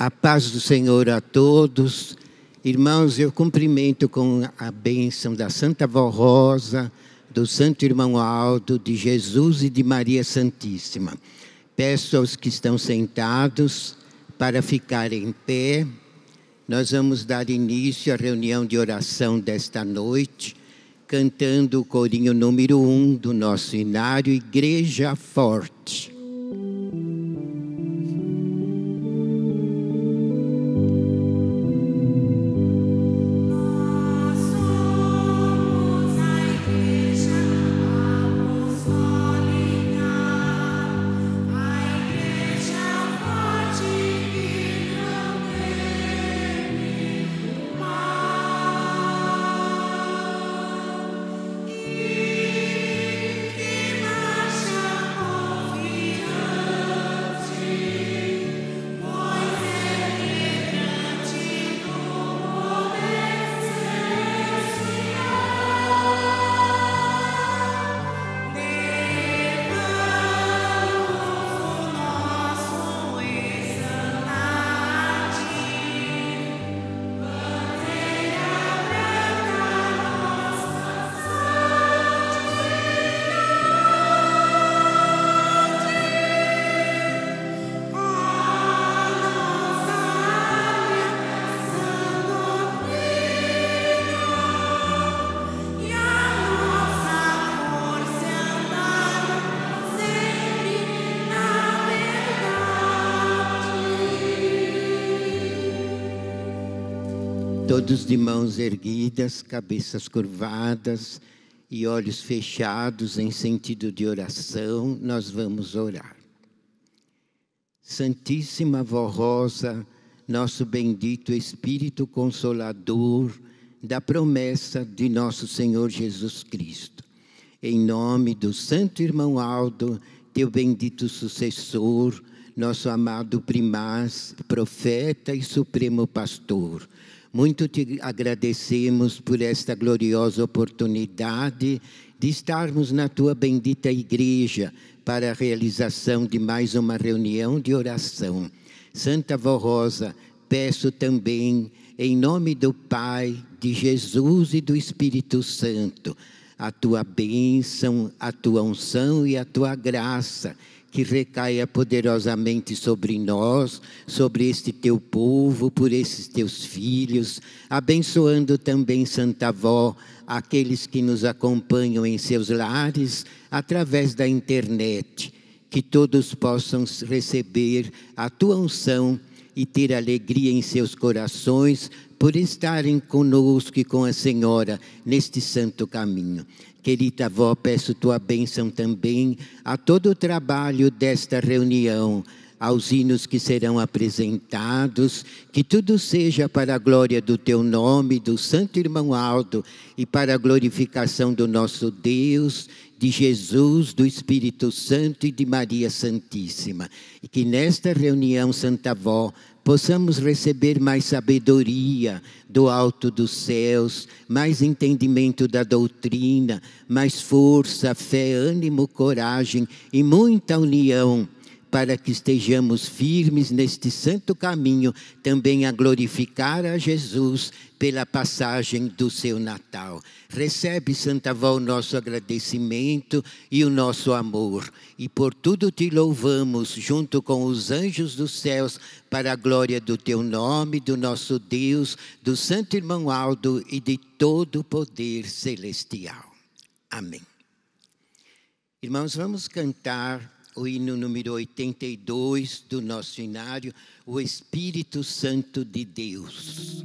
A paz do Senhor a todos. Irmãos, eu cumprimento com a bênção da Santa Vó Rosa, do Santo Irmão Aldo, de Jesus e de Maria Santíssima. Peço aos que estão sentados para ficarem em pé. Nós vamos dar início à reunião de oração desta noite, cantando o corinho número 1 do nosso inário Igreja Forte. Todos de mãos erguidas, cabeças curvadas e olhos fechados em sentido de oração, nós vamos orar. Santíssima Vó Rosa, nosso bendito Espírito Consolador, da promessa de nosso Senhor Jesus Cristo. Em nome do Santo Irmão Aldo, teu bendito sucessor, nosso amado primaz, profeta e supremo pastor, muito te agradecemos por esta gloriosa oportunidade de estarmos na tua bendita igreja para a realização de mais uma reunião de oração. Santa Vó Rosa, peço também, em nome do Pai, de Jesus e do Espírito Santo, a tua bênção, a tua unção e a tua graça, que recaia poderosamente sobre nós, sobre este teu povo, por esses teus filhos, abençoando também, Santa Vó, aqueles que nos acompanham em seus lares, através da internet, que todos possam receber a tua unção e ter alegria em seus corações, por estarem conosco e com a Senhora neste santo caminho. Querida avó, peço tua bênção também a todo o trabalho desta reunião, aos hinos que serão apresentados, que tudo seja para a glória do teu nome, do Santo Irmão Aldo, e para a glorificação do nosso Deus, de Jesus, do Espírito Santo e de Maria Santíssima. E que nesta reunião, Santa Avó, possamos receber mais sabedoria do alto dos céus, mais entendimento da doutrina, mais força, fé, ânimo, coragem e muita união, para que estejamos firmes neste santo caminho, também a glorificar a Jesus pela passagem do seu Natal. Recebe, Santa Avó, o nosso agradecimento e o nosso amor. E por tudo te louvamos, junto com os anjos dos céus, para a glória do teu nome, do nosso Deus, do Santo Irmão Aldo e de todo o poder celestial. Amém. Irmãos, vamos cantar o hino número 82 do nosso inário, o Espírito Santo de Deus.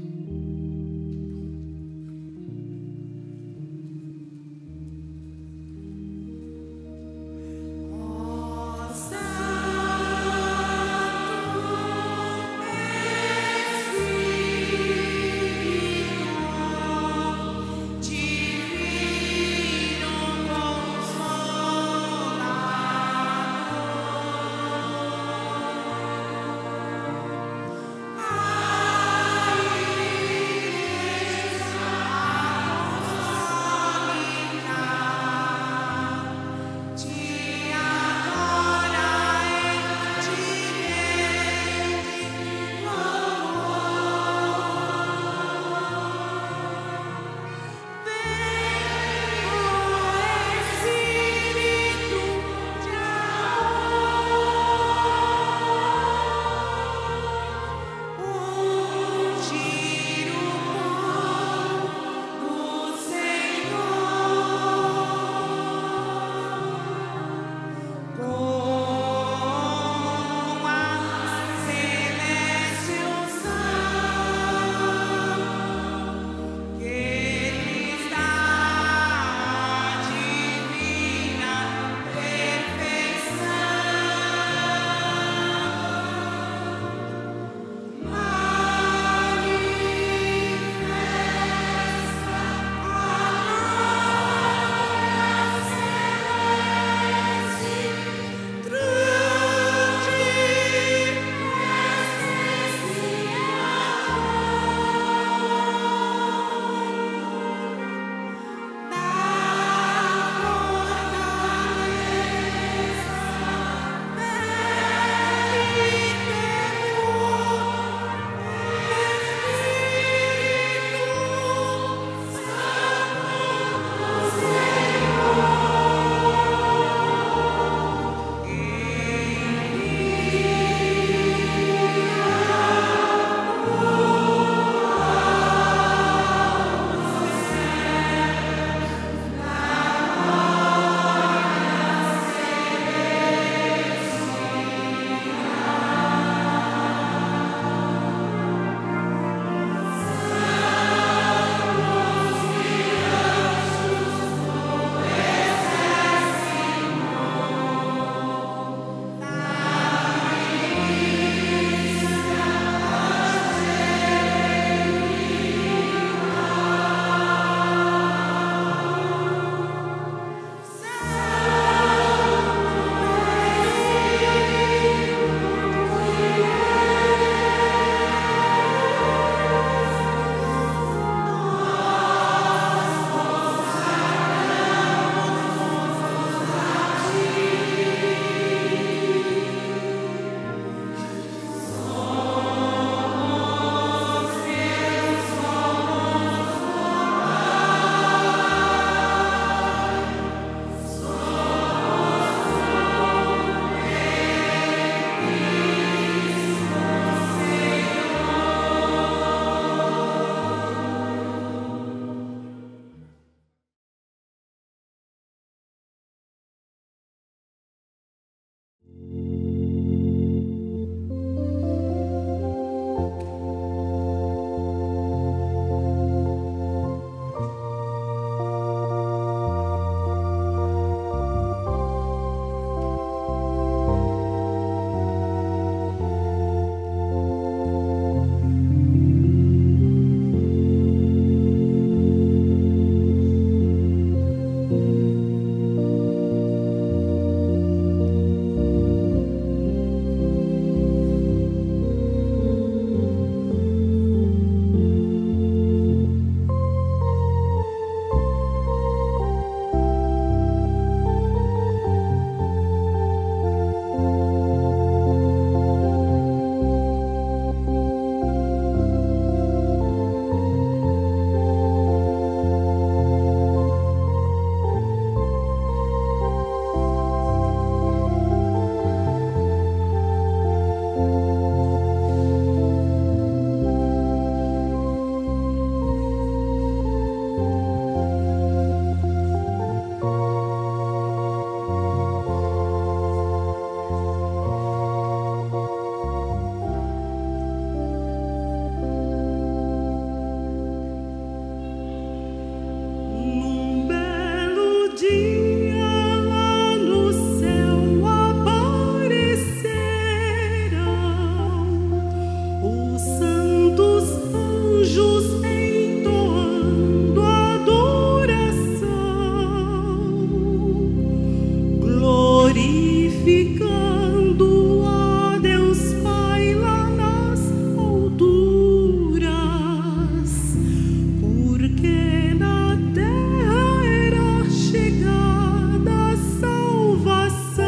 que na terra era chegada a salvação.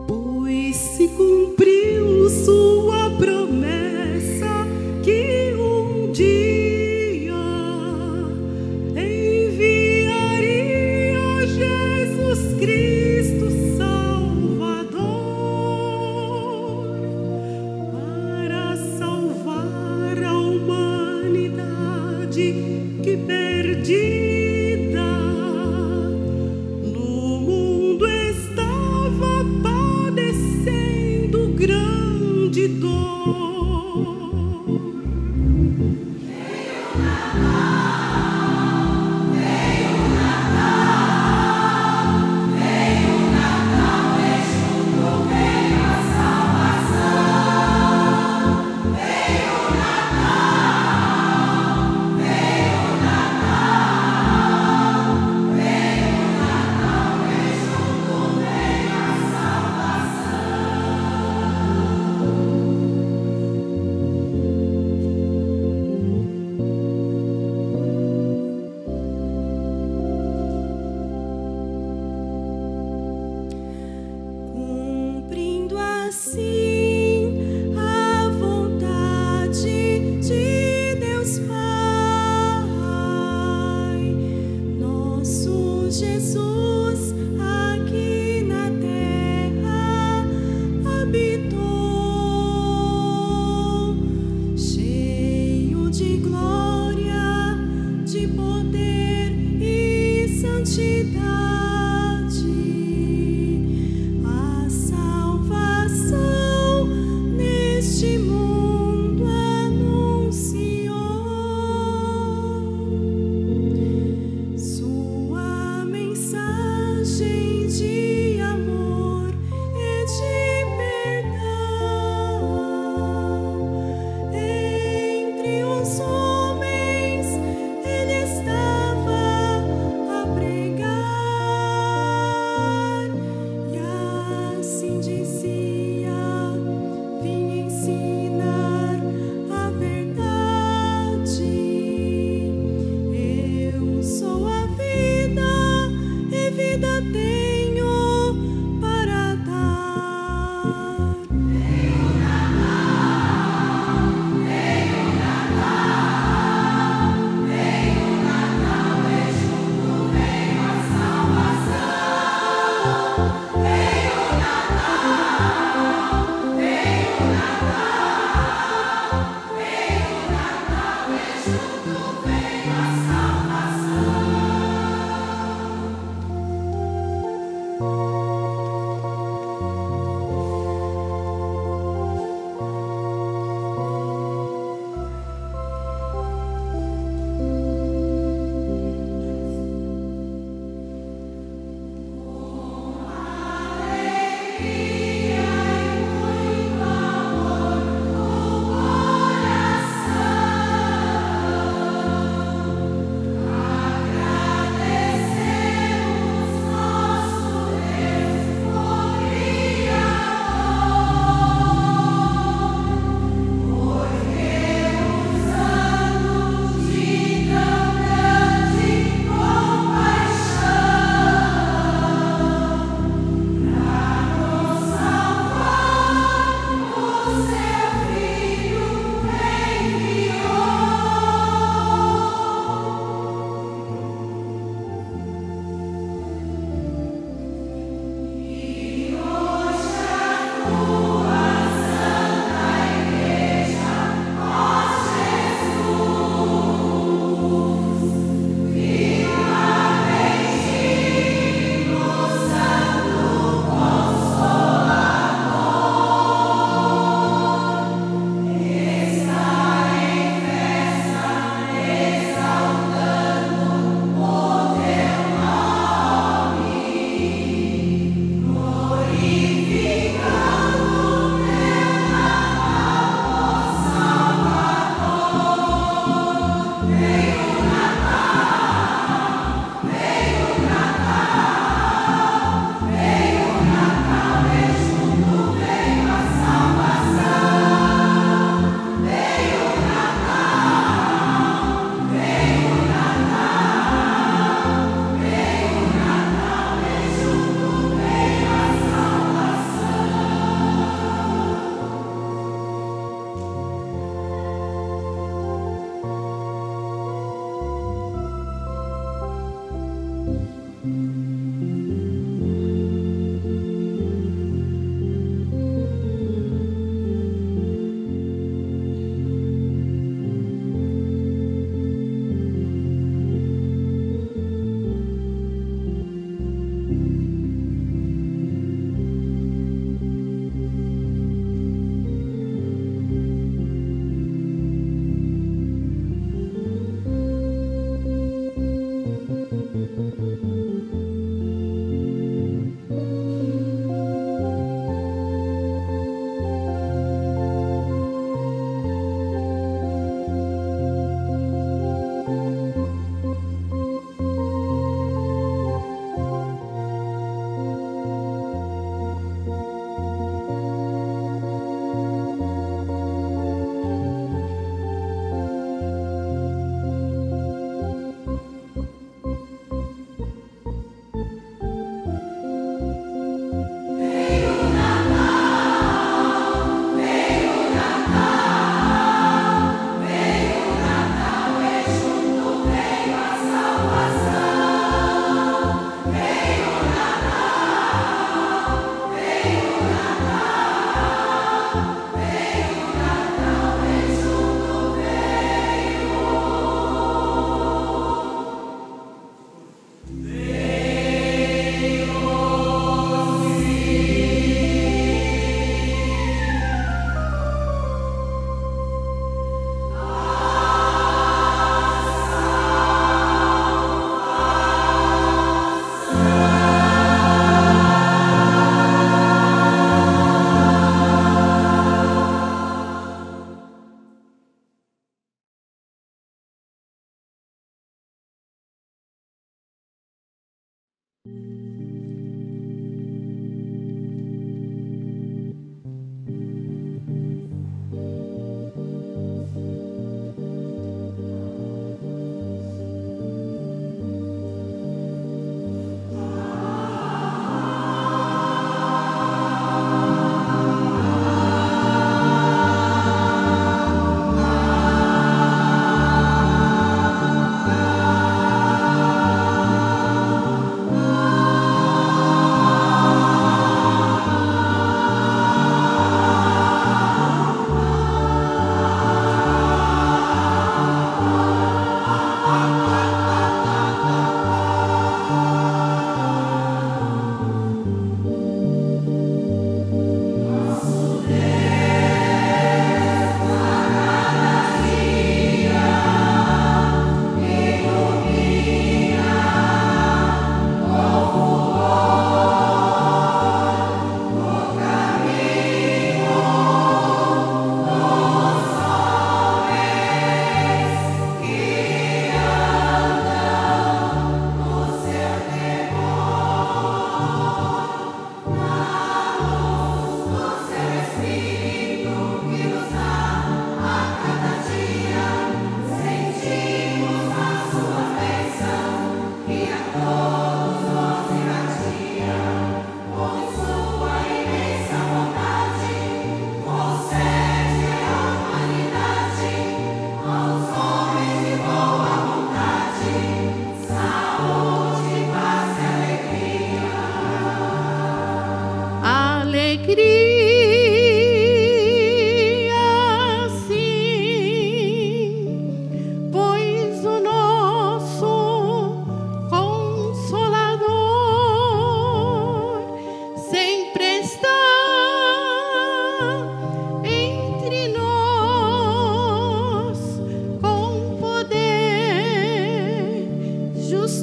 Pois se cumpriu sua promessa que um dia enviaria Jesus Cristo Salvador.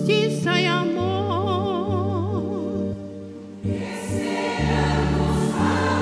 justiça e amor. Desceramos a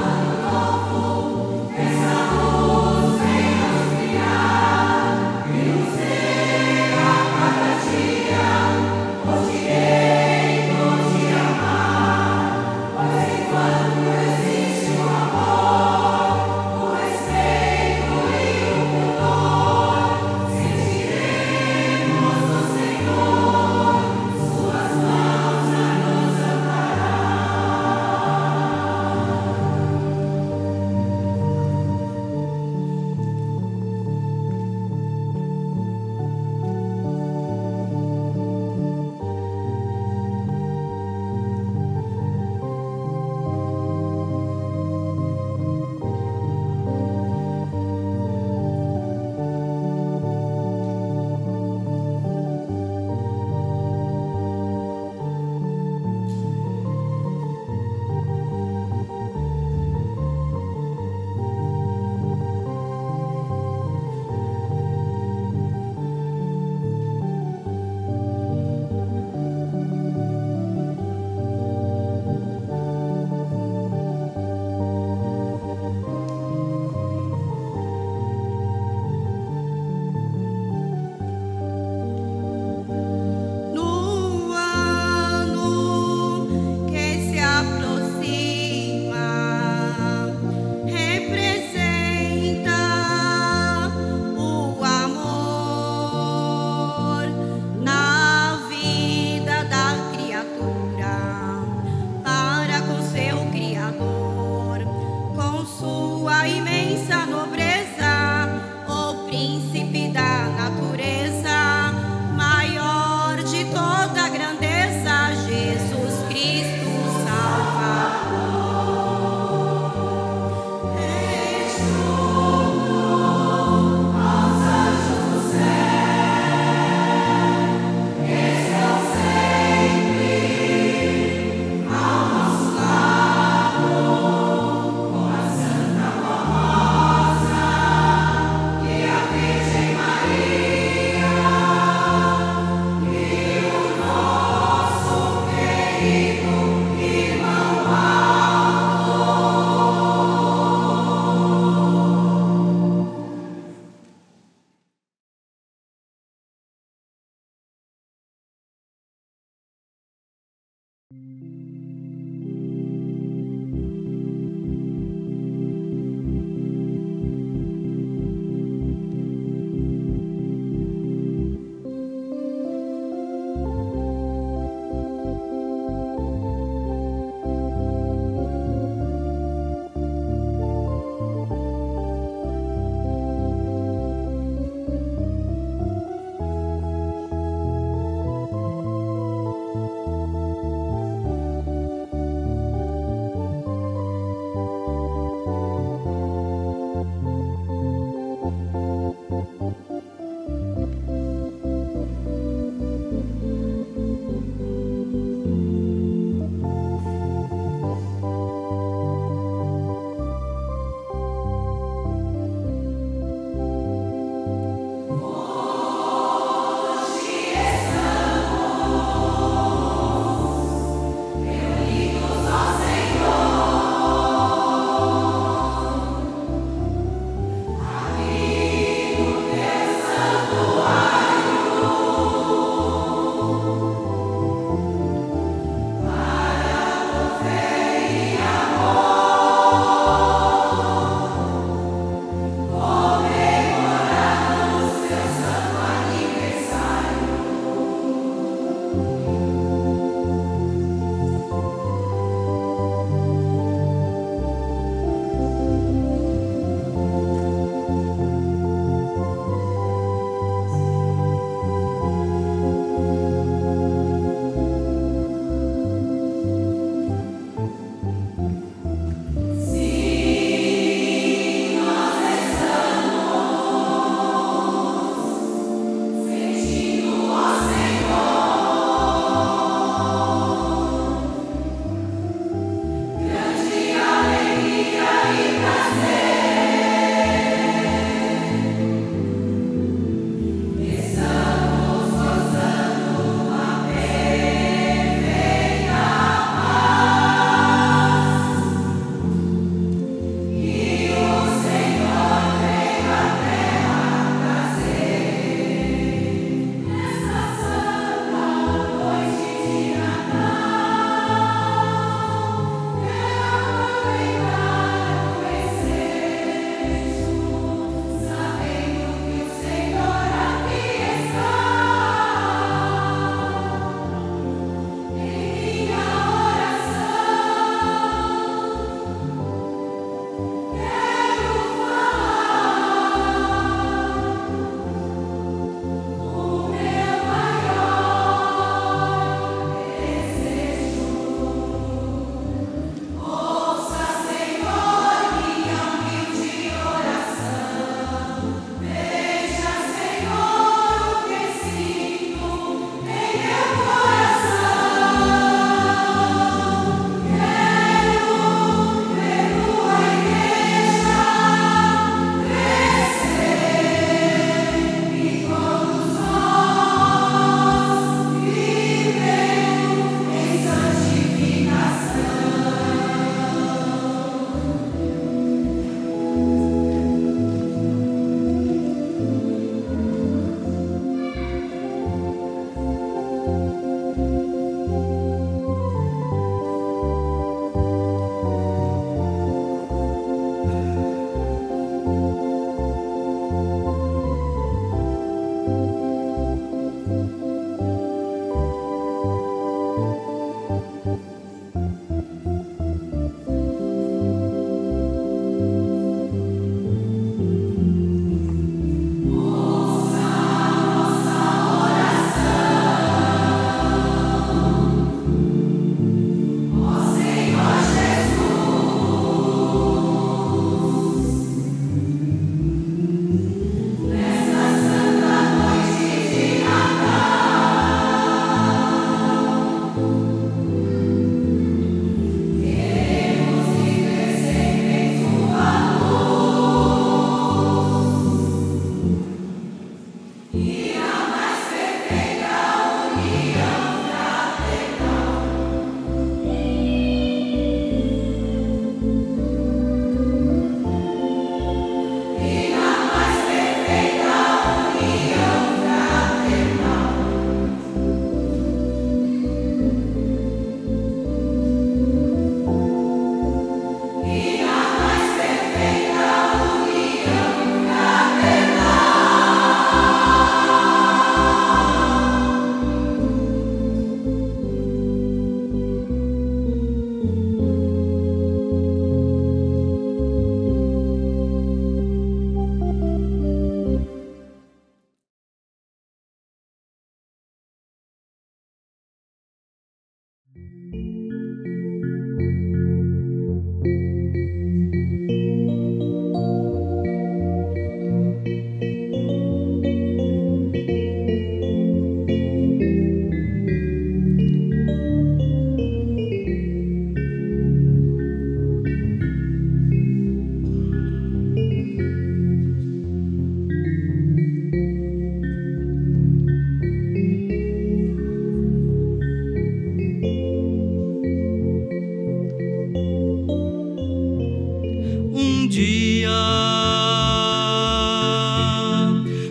dia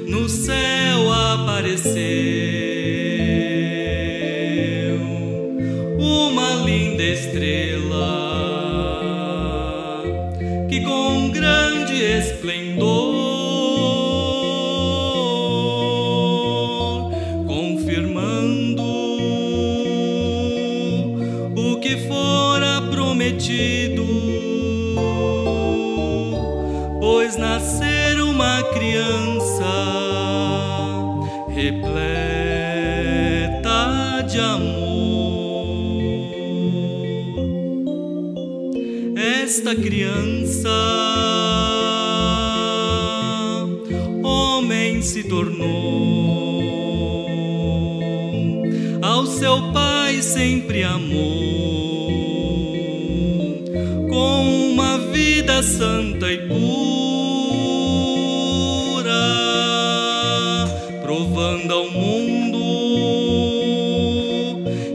no céu apareceu uma linda estrela que com grande esplendor, confirmando o que fora prometido, pois nascer uma criança repleta de amor. Esta criança homem se tornou, ao seu pai sempre amou, com uma vida santa e pura, provando ao mundo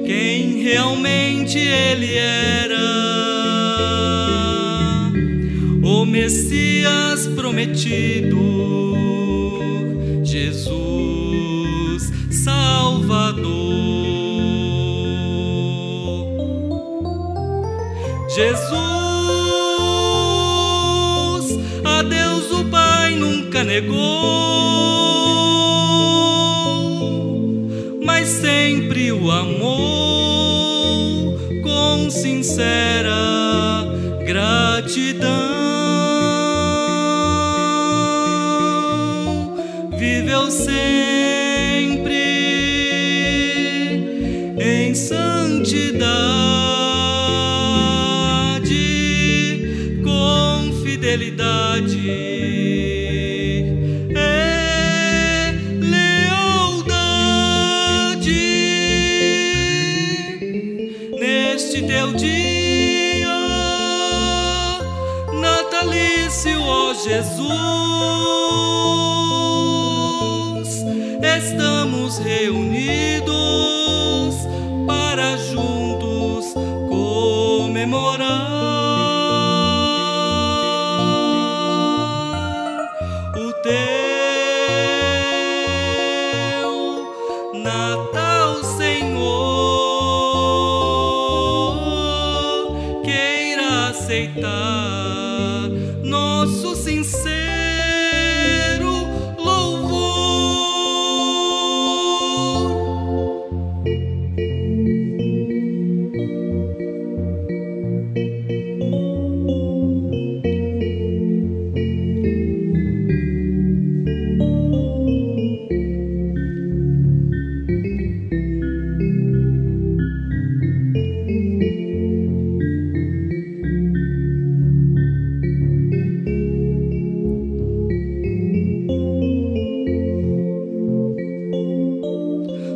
quem realmente ele era, o Messias prometido, Jesus Salvador. Jesus, a Deus o Pai nunca negou, mas sempre o amou com sincera gratidão. Viveu sempre em santidade, com fidelidade e lealdade. Neste teu dia natalício, ó Jesus, estamos reunidos para juntos comemorar o teu Natal, Senhor. Queira aceitar nosso sincero louvor.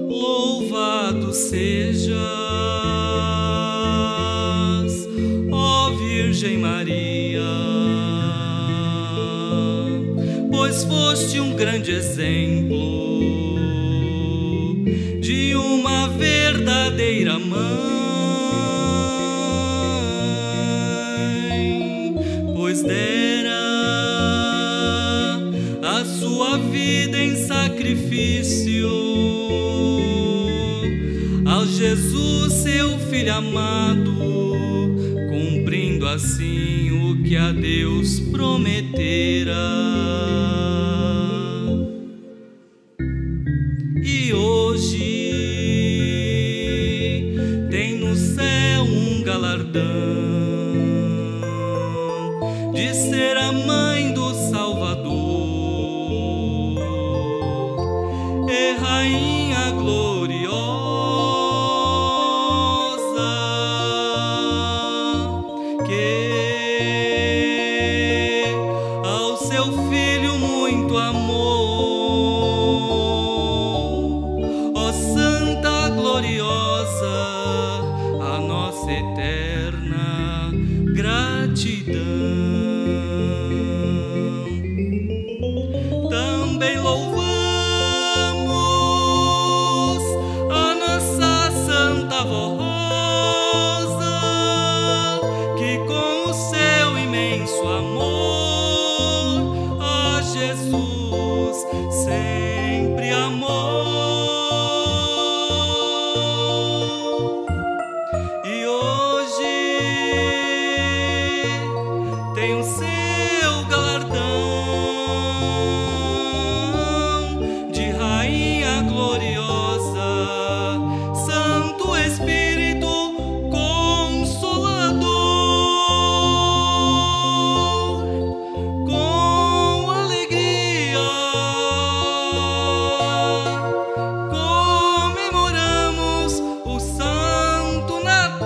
Louvado sejas, ó Virgem Maria, pois foste um grande exemplo de uma verdadeira mãe, pois dera a sua vida em sacrifício ao Jesus, seu Filho amado, cumprindo assim o que a Deus prometera. E hoje tem no céu um galardão de ser a mãe do Salvador e Rainha gloriosa, que ao seu Filho muito amou. Ó Santa gloriosa, a nossa eterna gratidão. Também louvamos a nossa Santa Avó Rosa, que com o seu imenso amor tem o seu galardão de rainha gloriosa, Santo Espírito Consolador. Com alegria comemoramos o Santo Natal.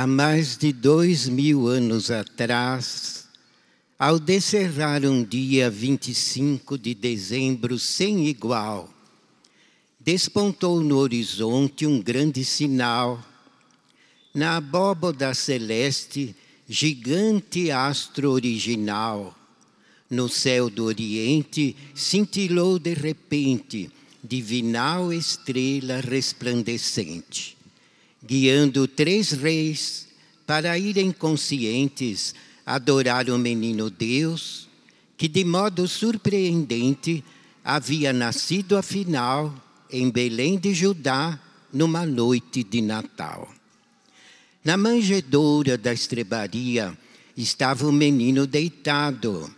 Há mais de 2000 anos atrás, ao descerrar um dia 25 de dezembro sem igual, despontou no horizonte um grande sinal. Na abóboda celeste, gigante astro original. No céu do Oriente, cintilou de repente, divinal estrela resplandecente, guiando 3 reis para irem conscientes adorar o menino Deus, que de modo surpreendente havia nascido afinal em Belém de Judá, numa noite de Natal. Na manjedoura da estrebaria estava o menino deitado.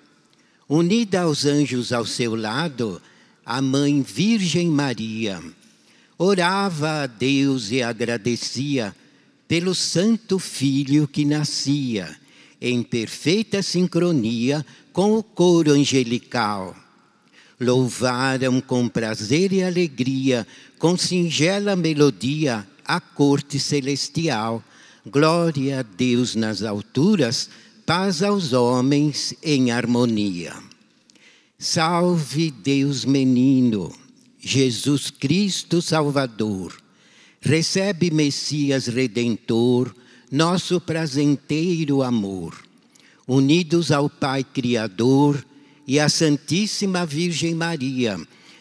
Unida aos anjos ao seu lado, a mãe Virgem Maria orava a Deus e agradecia pelo santo filho que nascia, em perfeita sincronia com o coro angelical. Louvaram com prazer e alegria, com singela melodia, a corte celestial. Glória a Deus nas alturas, paz aos homens em harmonia. Salve Deus menino, Jesus Cristo Salvador. Recebe Messias Redentor, nosso prazenteiro amor. Unidos ao Pai Criador e à Santíssima Virgem Maria,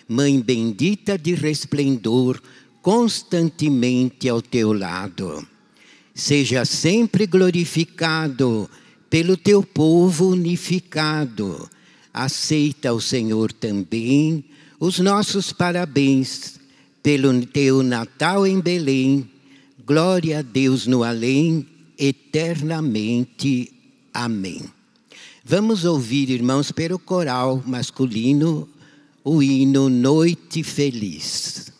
Mãe bendita de resplendor, constantemente ao teu lado. Seja sempre glorificado pelo teu povo unificado. Aceita o Senhor também os nossos parabéns pelo teu Natal em Belém. Glória a Deus no além, eternamente. Amém. Vamos ouvir, irmãos, pelo coral masculino, o hino Noite Feliz.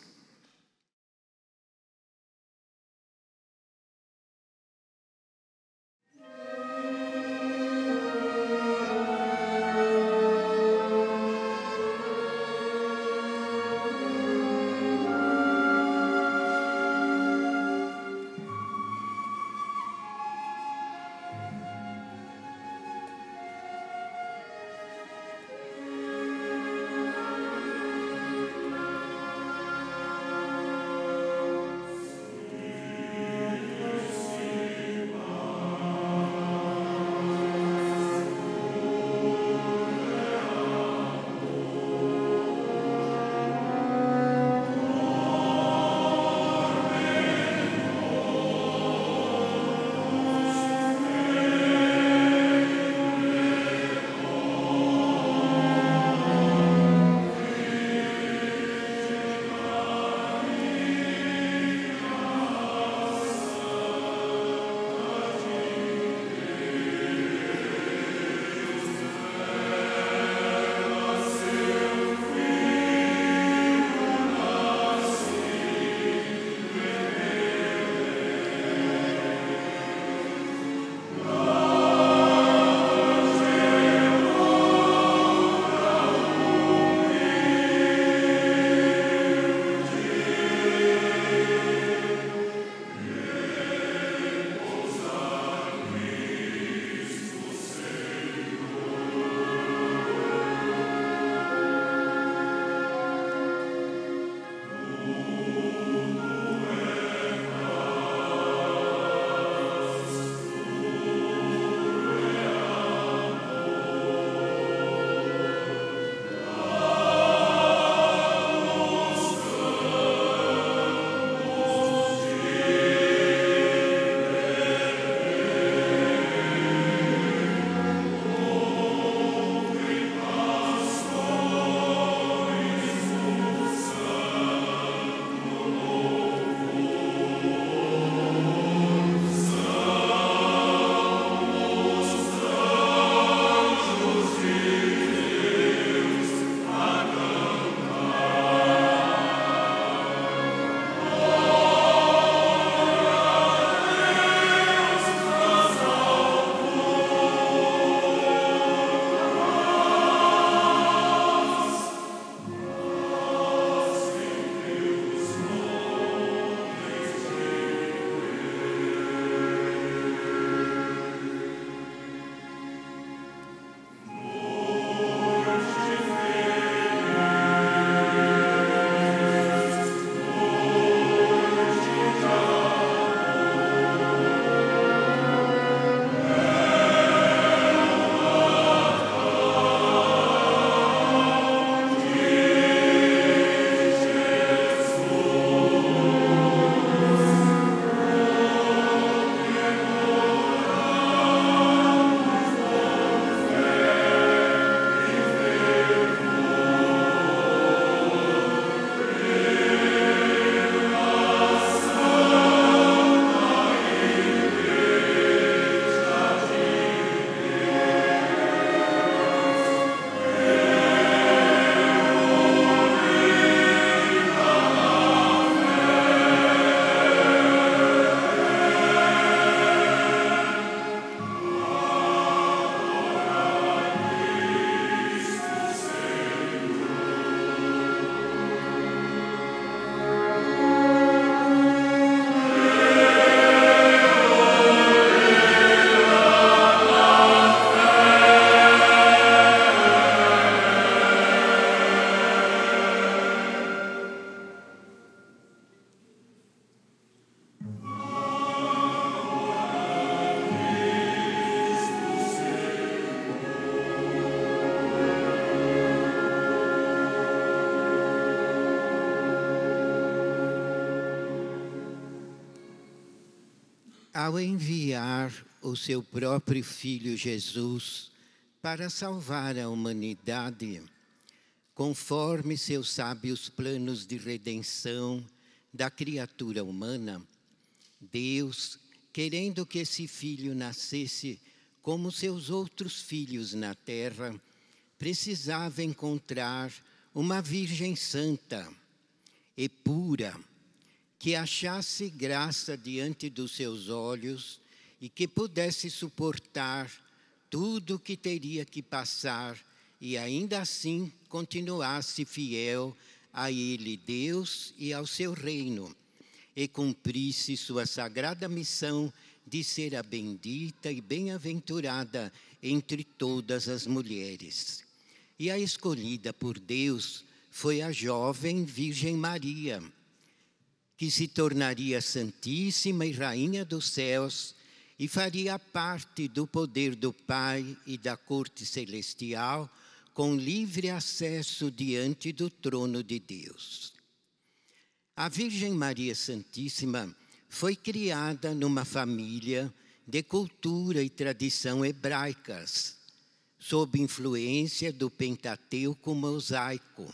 ao enviar o seu próprio Filho Jesus para salvar a humanidade, conforme seus sábios planos de redenção da criatura humana, Deus, querendo que esse Filho nascesse como seus outros filhos na terra, precisava encontrar uma Virgem Santa e pura, que achasse graça diante dos seus olhos e que pudesse suportar tudo o que teria que passar e ainda assim continuasse fiel a Ele, Deus, e ao seu reino, e cumprisse sua sagrada missão de ser a bendita e bem-aventurada entre todas as mulheres. E a escolhida por Deus foi a jovem Virgem Maria, que se tornaria Santíssima e Rainha dos céus e faria parte do poder do Pai e da corte celestial, com livre acesso diante do trono de Deus. A Virgem Maria Santíssima foi criada numa família de cultura e tradição hebraicas, sob influência do Pentateuco mosaico,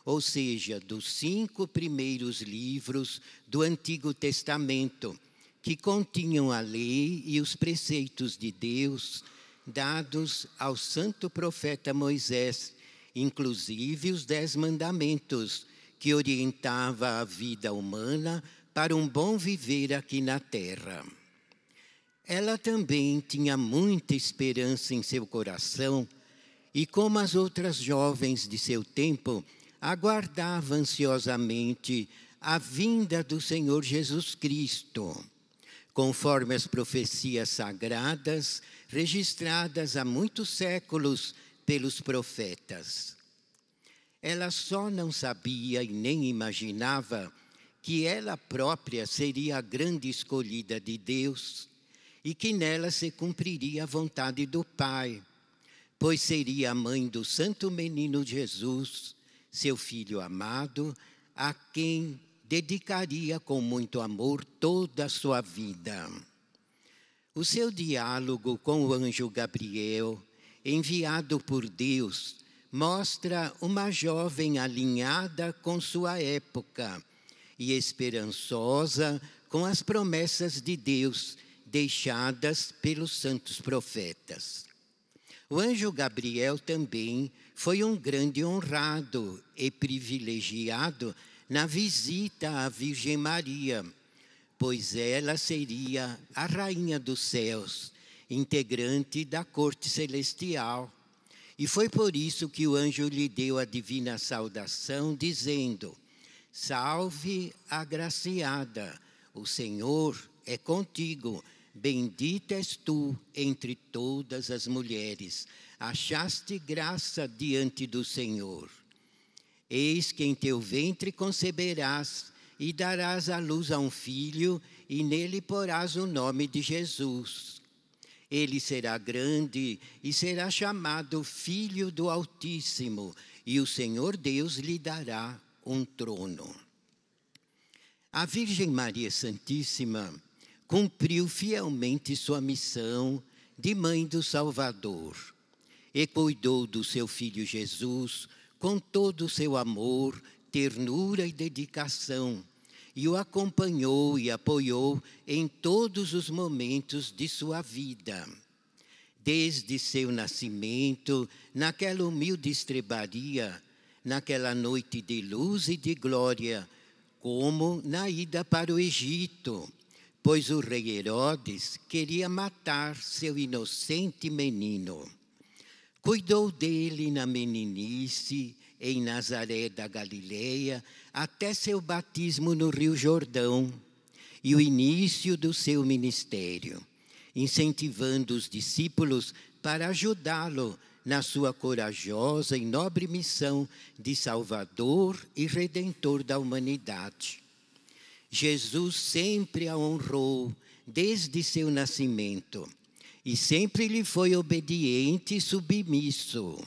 ou seja, dos 5 primeiros livros do Antigo Testamento, que continham a lei e os preceitos de Deus dados ao santo profeta Moisés, inclusive os 10 mandamentos, que orientava a vida humana para um bom viver aqui na terra. Ela também tinha muita esperança em seu coração e, como as outras jovens de seu tempo, aguardava ansiosamente a vinda do Senhor Jesus Cristo, conforme as profecias sagradas registradas há muitos séculos pelos profetas. Ela só não sabia e nem imaginava que ela própria seria a grande escolhida de Deus e que nela se cumpriria a vontade do Pai, pois seria a mãe do Santo Menino Jesus, seu Filho amado, a quem dedicaria com muito amor toda a sua vida. O seu diálogo com o anjo Gabriel, enviado por Deus, mostra uma jovem alinhada com sua época e esperançosa com as promessas de Deus deixadas pelos santos profetas. O anjo Gabriel também foi um grande honrado e privilegiado na visita à Virgem Maria, pois ela seria a Rainha dos céus, integrante da corte celestial. E foi por isso que o anjo lhe deu a divina saudação, dizendo: Salve, agraciada, o Senhor é contigo. Bendita és tu entre todas as mulheres, achaste graça diante do Senhor. Eis que em teu ventre conceberás e darás à luz a um filho, e nele porás o nome de Jesus. Ele será grande e será chamado Filho do Altíssimo, e o Senhor Deus lhe dará um trono. A Virgem Maria Santíssima cumpriu fielmente sua missão de mãe do Salvador e cuidou do seu filho Jesus com todo o seu amor, ternura e dedicação, e o acompanhou e apoiou em todos os momentos de sua vida. Desde seu nascimento, naquela humilde estrebaria, naquela noite de luz e de glória, como na ida para o Egito, pois o rei Herodes queria matar seu inocente menino. Cuidou dele na meninice, em Nazaré da Galileia, até seu batismo no Rio Jordão e o início do seu ministério, incentivando os discípulos para ajudá-lo na sua corajosa e nobre missão de Salvador e Redentor da humanidade. Jesus sempre a honrou desde seu nascimento e sempre lhe foi obediente e submisso.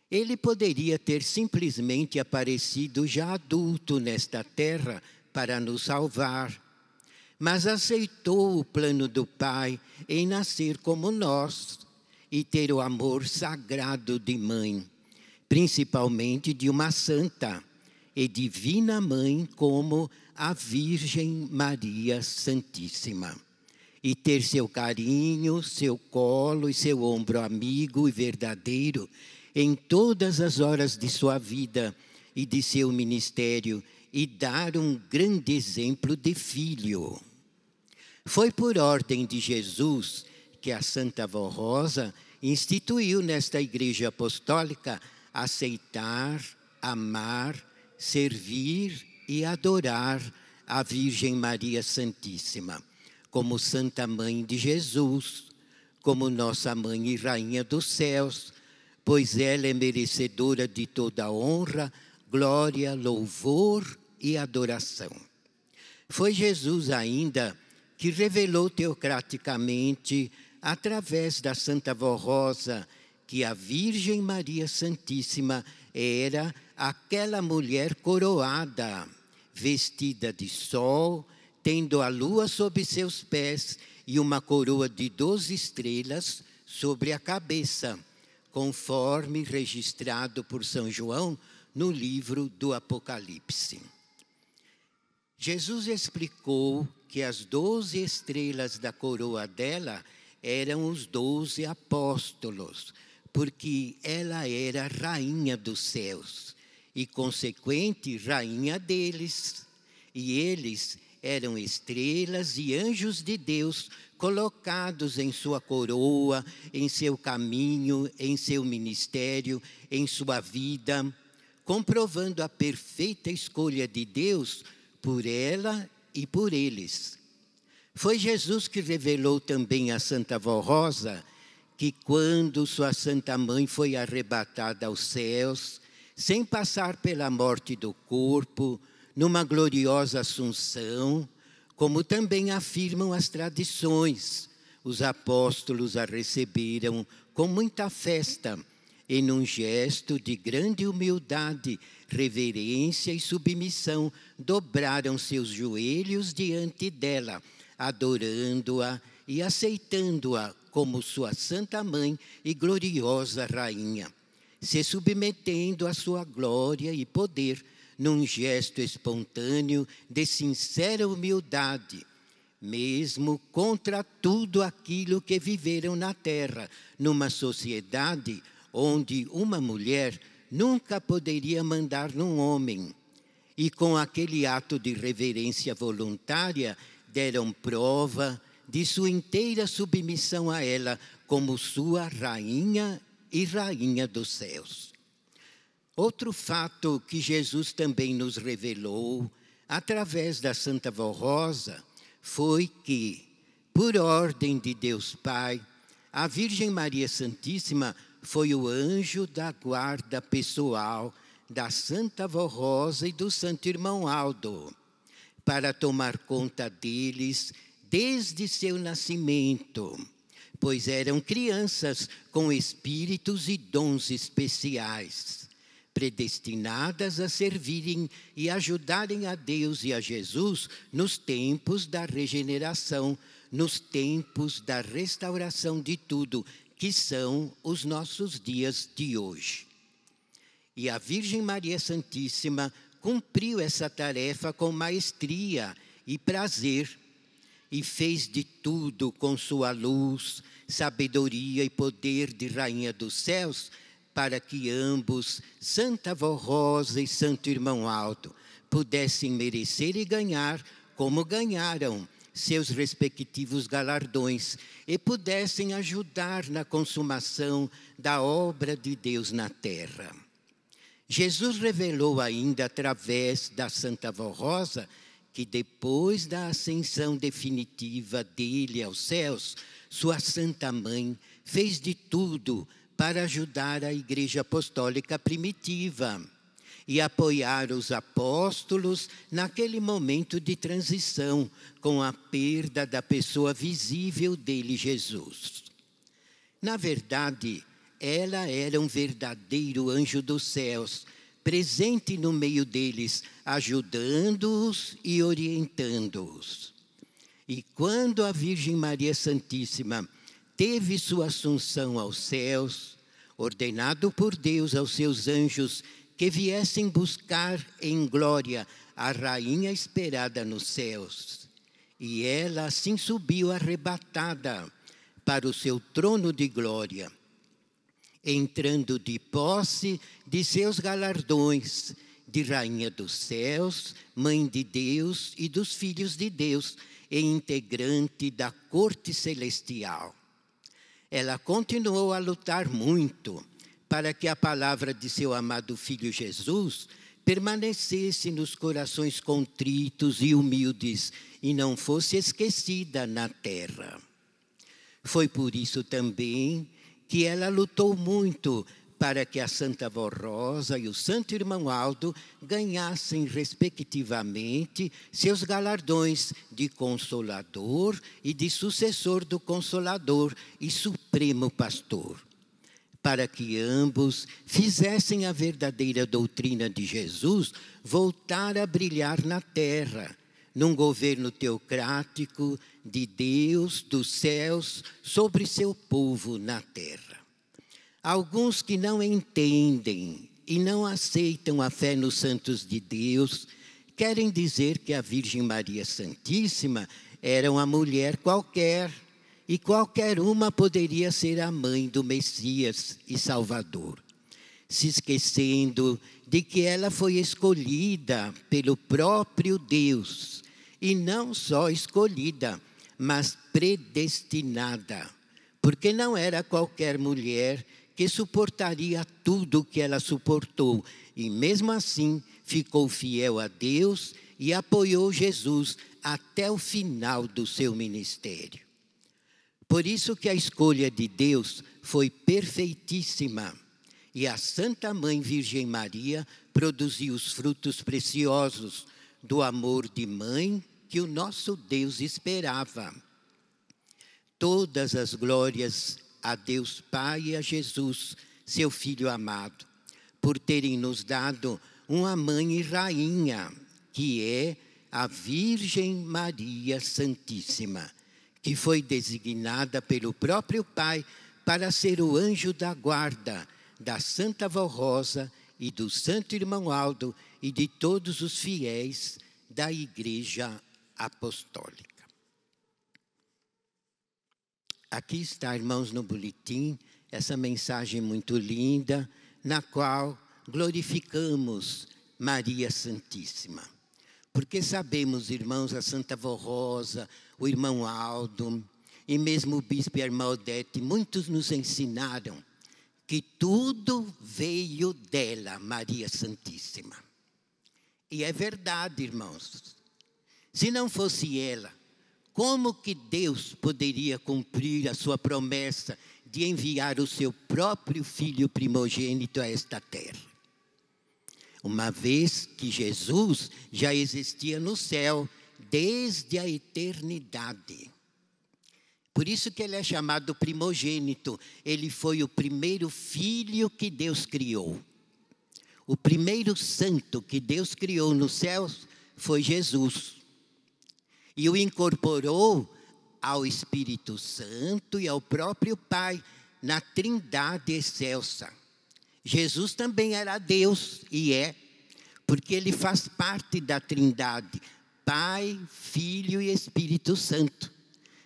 Ele poderia ter simplesmente aparecido já adulto nesta terra para nos salvar, mas aceitou o plano do Pai em nascer como nós e ter o amor sagrado de mãe, principalmente de uma santa e divina mãe como a Virgem Maria Santíssima, e ter seu carinho, seu colo e seu ombro amigo e verdadeiro em todas as horas de sua vida e de seu ministério, e dar um grande exemplo de filho. Foi por ordem de Jesus que a Santa Avó Rosa instituiu nesta Igreja Apostólica aceitar, amar, servir e adorar a Virgem Maria Santíssima, como Santa Mãe de Jesus, como nossa Mãe e Rainha dos céus, pois ela é merecedora de toda honra, glória, louvor e adoração. Foi Jesus ainda que revelou teocraticamente, através da Santa Avó Rosa, que a Virgem Maria Santíssima era aquela mulher coroada, vestida de sol, tendo a lua sob seus pés e uma coroa de 12 estrelas sobre a cabeça, conforme registrado por São João no livro do Apocalipse. Jesus explicou que as 12 estrelas da coroa dela eram os 12 apóstolos, porque ela era rainha dos céus e, consequente, rainha deles. E eles eram estrelas e anjos de Deus colocados em sua coroa, em seu caminho, em seu ministério, em sua vida, comprovando a perfeita escolha de Deus por ela e por eles. Foi Jesus que revelou também a Santa Avó Rosa que quando sua Santa Mãe foi arrebatada aos céus, sem passar pela morte do corpo, numa gloriosa assunção, como também afirmam as tradições, os apóstolos a receberam com muita festa, e num gesto de grande humildade, reverência e submissão, dobraram seus joelhos diante dela, adorando-a e aceitando-a como sua Santa Mãe e gloriosa Rainha, se submetendo à sua glória e poder, num gesto espontâneo de sincera humildade, mesmo contra tudo aquilo que viveram na terra, numa sociedade onde uma mulher nunca poderia mandar num homem. E com aquele ato de reverência voluntária, deram prova de sua inteira submissão a ela como sua rainha e rainha dos céus. Outro fato que Jesus também nos revelou, através da Santa Avó Rosa, foi que, por ordem de Deus Pai, a Virgem Maria Santíssima foi o anjo da guarda pessoal da Santa Avó Rosa e do Santo Irmão Aldo, para tomar conta deles desde seu nascimento, pois eram crianças com espíritos e dons especiais, predestinadas a servirem e ajudarem a Deus e a Jesus nos tempos da regeneração, nos tempos da restauração de tudo, que são os nossos dias de hoje. E a Virgem Maria Santíssima cumpriu essa tarefa com maestria e prazer, e fez de tudo com sua luz, sabedoria e poder de Rainha dos Céus, para que ambos, Santa Avó Rosa e Santo Irmão Aldo, pudessem merecer e ganhar, como ganharam, seus respectivos galardões, e pudessem ajudar na consumação da obra de Deus na terra. Jesus revelou ainda através da Santa Avó Rosa que depois da ascensão definitiva dele aos céus, sua Santa Mãe fez de tudo para ajudar a Igreja Apostólica primitiva e apoiar os apóstolos naquele momento de transição com a perda da pessoa visível dele, Jesus. Na verdade, ela era um verdadeiro anjo dos céus, presente no meio deles, ajudando-os e orientando-os. E quando a Virgem Maria Santíssima teve sua assunção aos céus, ordenado por Deus aos seus anjos que viessem buscar em glória a rainha esperada nos céus. E ela assim subiu arrebatada para o seu trono de glória, entrando de posse de seus galardões, de rainha dos céus, mãe de Deus e dos filhos de Deus, e integrante da corte celestial. Ela continuou a lutar muito para que a palavra de seu amado Filho Jesus permanecesse nos corações contritos e humildes e não fosse esquecida na terra. Foi por isso também que ela lutou muito para que a Santa Avó Rosa e o Santo Irmão Aldo ganhassem, respectivamente, seus galardões de Consolador e de Sucessor do Consolador e Supremo Pastor, para que ambos fizessem a verdadeira doutrina de Jesus voltar a brilhar na terra, num governo teocrático de Deus, dos céus, sobre seu povo na terra. Alguns que não entendem e não aceitam a fé nos santos de Deus, querem dizer que a Virgem Maria Santíssima era uma mulher qualquer, e qualquer uma poderia ser a mãe do Messias e Salvador, se esquecendo de que ela foi escolhida pelo próprio Deus, e não só escolhida, mas predestinada, porque não era qualquer mulher que suportaria tudo o que ela suportou, e mesmo assim ficou fiel a Deus e apoiou Jesus até o final do seu ministério. Por isso que a escolha de Deus foi perfeitíssima, e a Santa Mãe Virgem Maria produziu os frutos preciosos do amor de mãe que o nosso Deus esperava. Todas as glórias a Deus Pai e a Jesus, seu Filho amado, por terem nos dado uma mãe e rainha, que é a Virgem Maria Santíssima, que foi designada pelo próprio Pai para ser o anjo da guarda da Santa Avó Rosa e do Santo Irmão Aldo e de todos os fiéis da Igreja Apostólica. Aqui está, irmãos, no boletim, essa mensagem muito linda, na qual glorificamos Maria Santíssima. Porque sabemos, irmãos, a Santa Avó Rosa, o Irmão Aldo, e mesmo o Bispo e a Irmã Odete, muitos nos ensinaram que tudo veio dela, Maria Santíssima. E é verdade, irmãos. Se não fosse ela, como que Deus poderia cumprir a sua promessa de enviar o seu próprio Filho primogênito a esta terra? Uma vez que Jesus já existia no céu desde a eternidade. Por isso que ele é chamado primogênito. Ele foi o primeiro filho que Deus criou. O primeiro santo que Deus criou nos céus foi Jesus. E o incorporou ao Espírito Santo e ao próprio Pai, na Trindade excelsa. Jesus também era Deus, e é, porque ele faz parte da Trindade, Pai, Filho e Espírito Santo.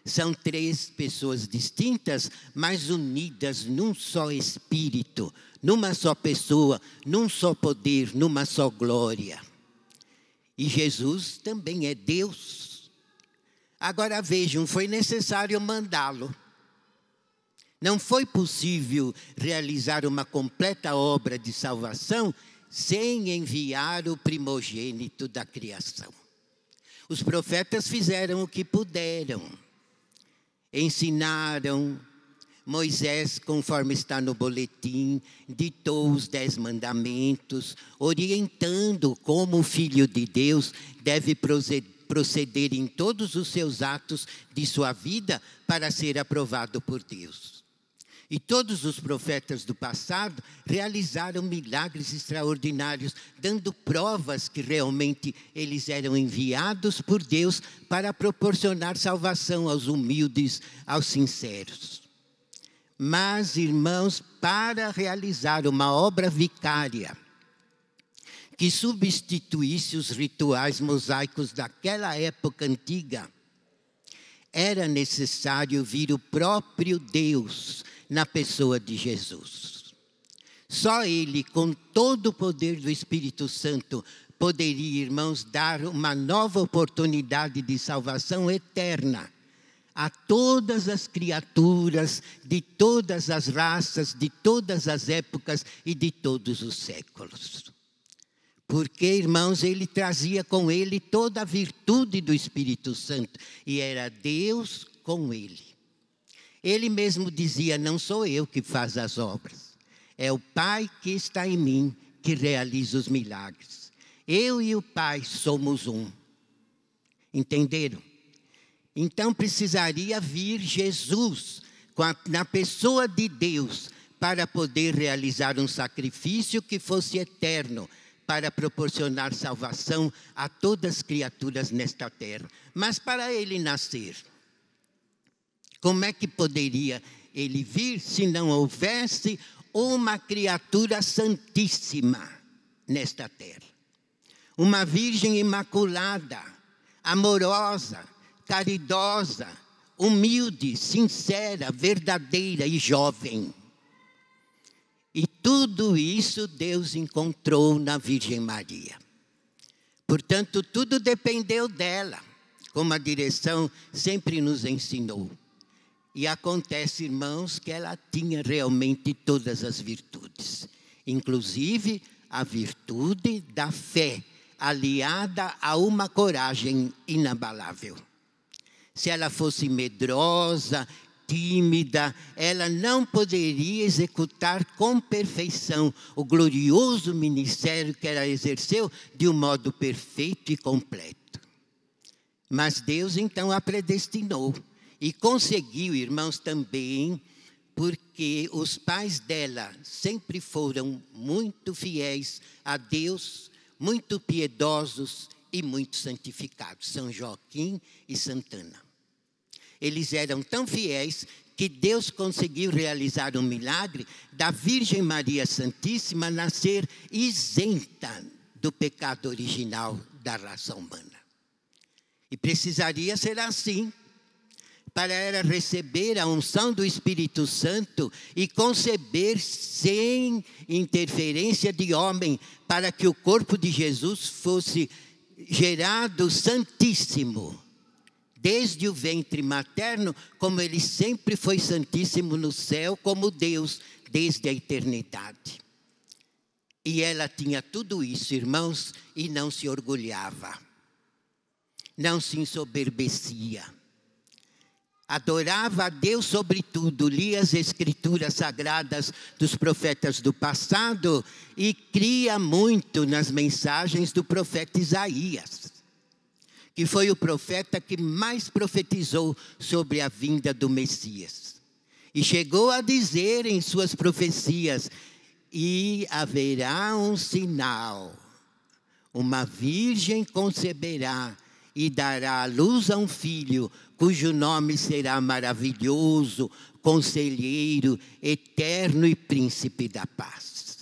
São três pessoas distintas, mas unidas num só Espírito, numa só pessoa, num só poder, numa só glória. E Jesus também é Deus. Agora vejam, foi necessário mandá-lo. Não foi possível realizar uma completa obra de salvação sem enviar o primogênito da criação. Os profetas fizeram o que puderam. Ensinaram, Moisés, conforme está no boletim, ditou os 10 mandamentos, orientando como o Filho de Deus deve proceder em todos os seus atos de sua vida para ser aprovado por Deus. E todos os profetas do passado realizaram milagres extraordinários, dando provas que realmente eles eram enviados por Deus para proporcionar salvação aos humildes, aos sinceros. Mas, irmãos, para realizar uma obra vicária que substituísse os rituais mosaicos daquela época antiga, era necessário vir o próprio Deus na pessoa de Jesus. Só Ele, com todo o poder do Espírito Santo, poderia, irmãos, dar uma nova oportunidade de salvação eterna a todas as criaturas, de todas as raças, de todas as épocas e de todos os séculos. Porque, irmãos, ele trazia com ele toda a virtude do Espírito Santo, e era Deus com ele. Ele mesmo dizia, não sou eu que faço as obras, é o Pai que está em mim que realiza os milagres. Eu e o Pai somos um. Entenderam? Então precisaria vir Jesus, na pessoa de Deus, para poder realizar um sacrifício que fosse eterno, para proporcionar salvação a todas as criaturas nesta terra. Mas para ele nascer, como é que poderia ele vir se não houvesse uma criatura santíssima nesta terra? Uma virgem imaculada, amorosa, caridosa, humilde, sincera, verdadeira e jovem. E tudo isso Deus encontrou na Virgem Maria. Portanto, tudo dependeu dela, como a direção sempre nos ensinou. E acontece, irmãos, que ela tinha realmente todas as virtudes, inclusive a virtude da fé, aliada a uma coragem inabalável. Se ela fosse medrosa, tímida, ela não poderia executar com perfeição o glorioso ministério que ela exerceu de um modo perfeito e completo. Mas Deus então a predestinou e conseguiu, irmãos, também, porque os pais dela sempre foram muito fiéis a Deus, muito piedosos e muito santificados, São Joaquim e Santana. Eles eram tão fiéis que Deus conseguiu realizar um milagre da Virgem Maria Santíssima nascer isenta do pecado original da raça humana. E precisaria ser assim, para ela receber a unção do Espírito Santo e conceber sem interferência de homem, para que o corpo de Jesus fosse gerado santíssimo, desde o ventre materno, como ele sempre foi santíssimo no céu, como Deus, desde a eternidade. E ela tinha tudo isso, irmãos, e não se orgulhava, não se ensoberbecia. Adorava a Deus sobre tudo, lia as escrituras sagradas dos profetas do passado e cria muito nas mensagens do profeta Isaías, que foi o profeta que mais profetizou sobre a vinda do Messias. E chegou a dizer em suas profecias, e haverá um sinal, uma virgem conceberá e dará à luz a um filho, cujo nome será maravilhoso, conselheiro, eterno e príncipe da paz.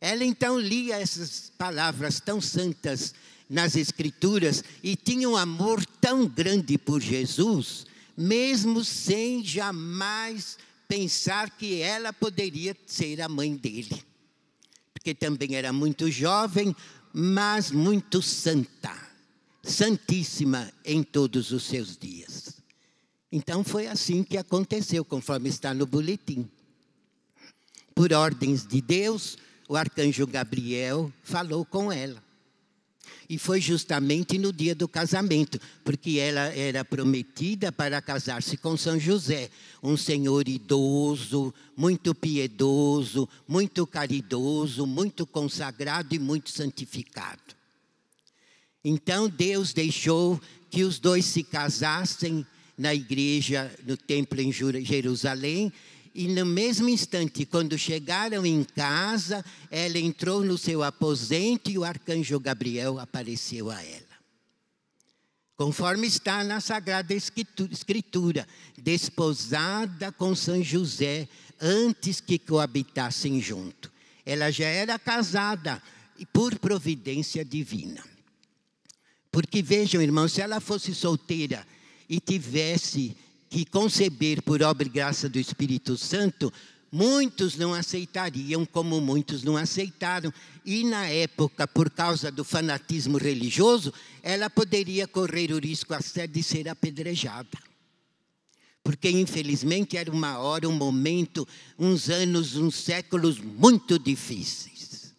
Ela então lia essas palavras tão santas nas Escrituras e tinha um amor tão grande por Jesus, mesmo sem jamais pensar que ela poderia ser a mãe dele. Porque também era muito jovem, mas muito santa. Santíssima em todos os seus dias. Então foi assim que aconteceu, conforme está no boletim. Por ordens de Deus, o arcanjo Gabriel falou com ela. E foi justamente no dia do casamento, porque ela era prometida para casar-se com São José, um senhor idoso, muito piedoso, muito caridoso, muito consagrado e muito santificado. Então Deus deixou que os dois se casassem na igreja, no templo em Jerusalém, E no mesmo instante, quando chegaram em casa, ela entrou no seu aposento e o arcanjo Gabriel apareceu a ela. Conforme está na Sagrada Escritura, desposada com São José, antes que coabitassem junto. Ela já era casada por providência divina. Porque vejam, irmãos, se ela fosse solteira e tivesse que conceber por obra e graça do Espírito Santo, muitos não aceitariam, como muitos não aceitaram. E na época, por causa do fanatismo religioso, ela poderia correr o risco até de ser apedrejada. Porque, infelizmente, era uma hora, um momento, uns anos, uns séculos muito difíceis,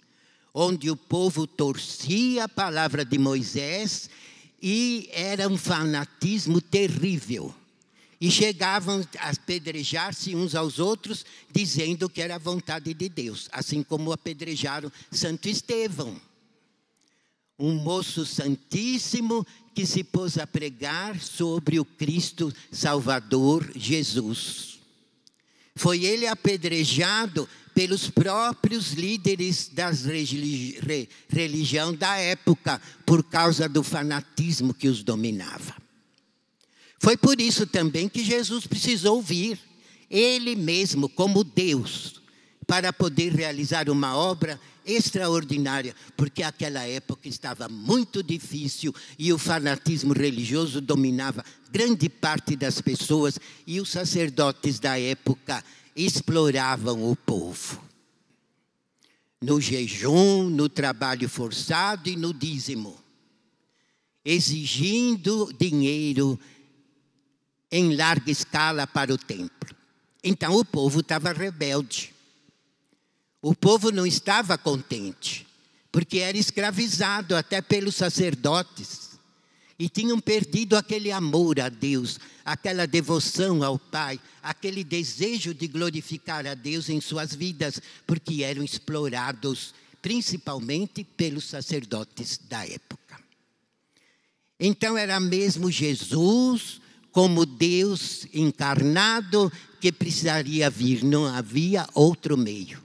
onde o povo torcia a palavra de Moisés e era um fanatismo terrível. E chegavam a apedrejar-se uns aos outros, dizendo que era a vontade de Deus. Assim como apedrejaram Santo Estevão, um moço santíssimo que se pôs a pregar sobre o Cristo Salvador Jesus. Foi ele apedrejado pelos próprios líderes da religião da época, por causa do fanatismo que os dominava. Foi por isso também que Jesus precisou vir, Ele mesmo, como Deus, para poder realizar uma obra extraordinária, porque aquela época estava muito difícil e o fanatismo religioso dominava grande parte das pessoas e os sacerdotes da época exploravam o povo. No jejum, no trabalho forçado e no dízimo, exigindo dinheiro em larga escala para o templo. Então o povo estava rebelde. O povo não estava contente, porque era escravizado até pelos sacerdotes. E tinham perdido aquele amor a Deus, aquela devoção ao Pai, aquele desejo de glorificar a Deus em suas vidas, porque eram explorados principalmente pelos sacerdotes da época. Então era mesmo Jesus, como Deus encarnado, que precisaria vir, não havia outro meio.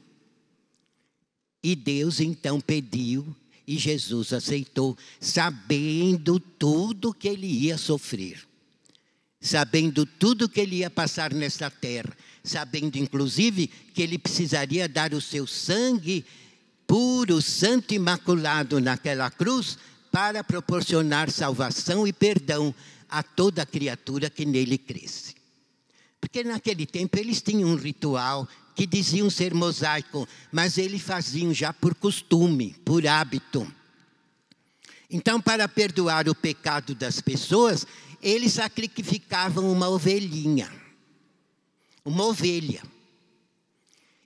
E Deus então pediu, e Jesus aceitou, sabendo tudo que ele ia sofrer, sabendo tudo que ele ia passar nesta terra, sabendo inclusive que ele precisaria dar o seu sangue puro, santo e imaculado naquela cruz, para proporcionar salvação e perdão a toda criatura que nele cresce. Porque naquele tempo eles tinham um ritual que diziam ser mosaico, mas eles faziam já por costume, por hábito. Então, para perdoar o pecado das pessoas, eles sacrificavam uma ovelhinha, uma ovelha.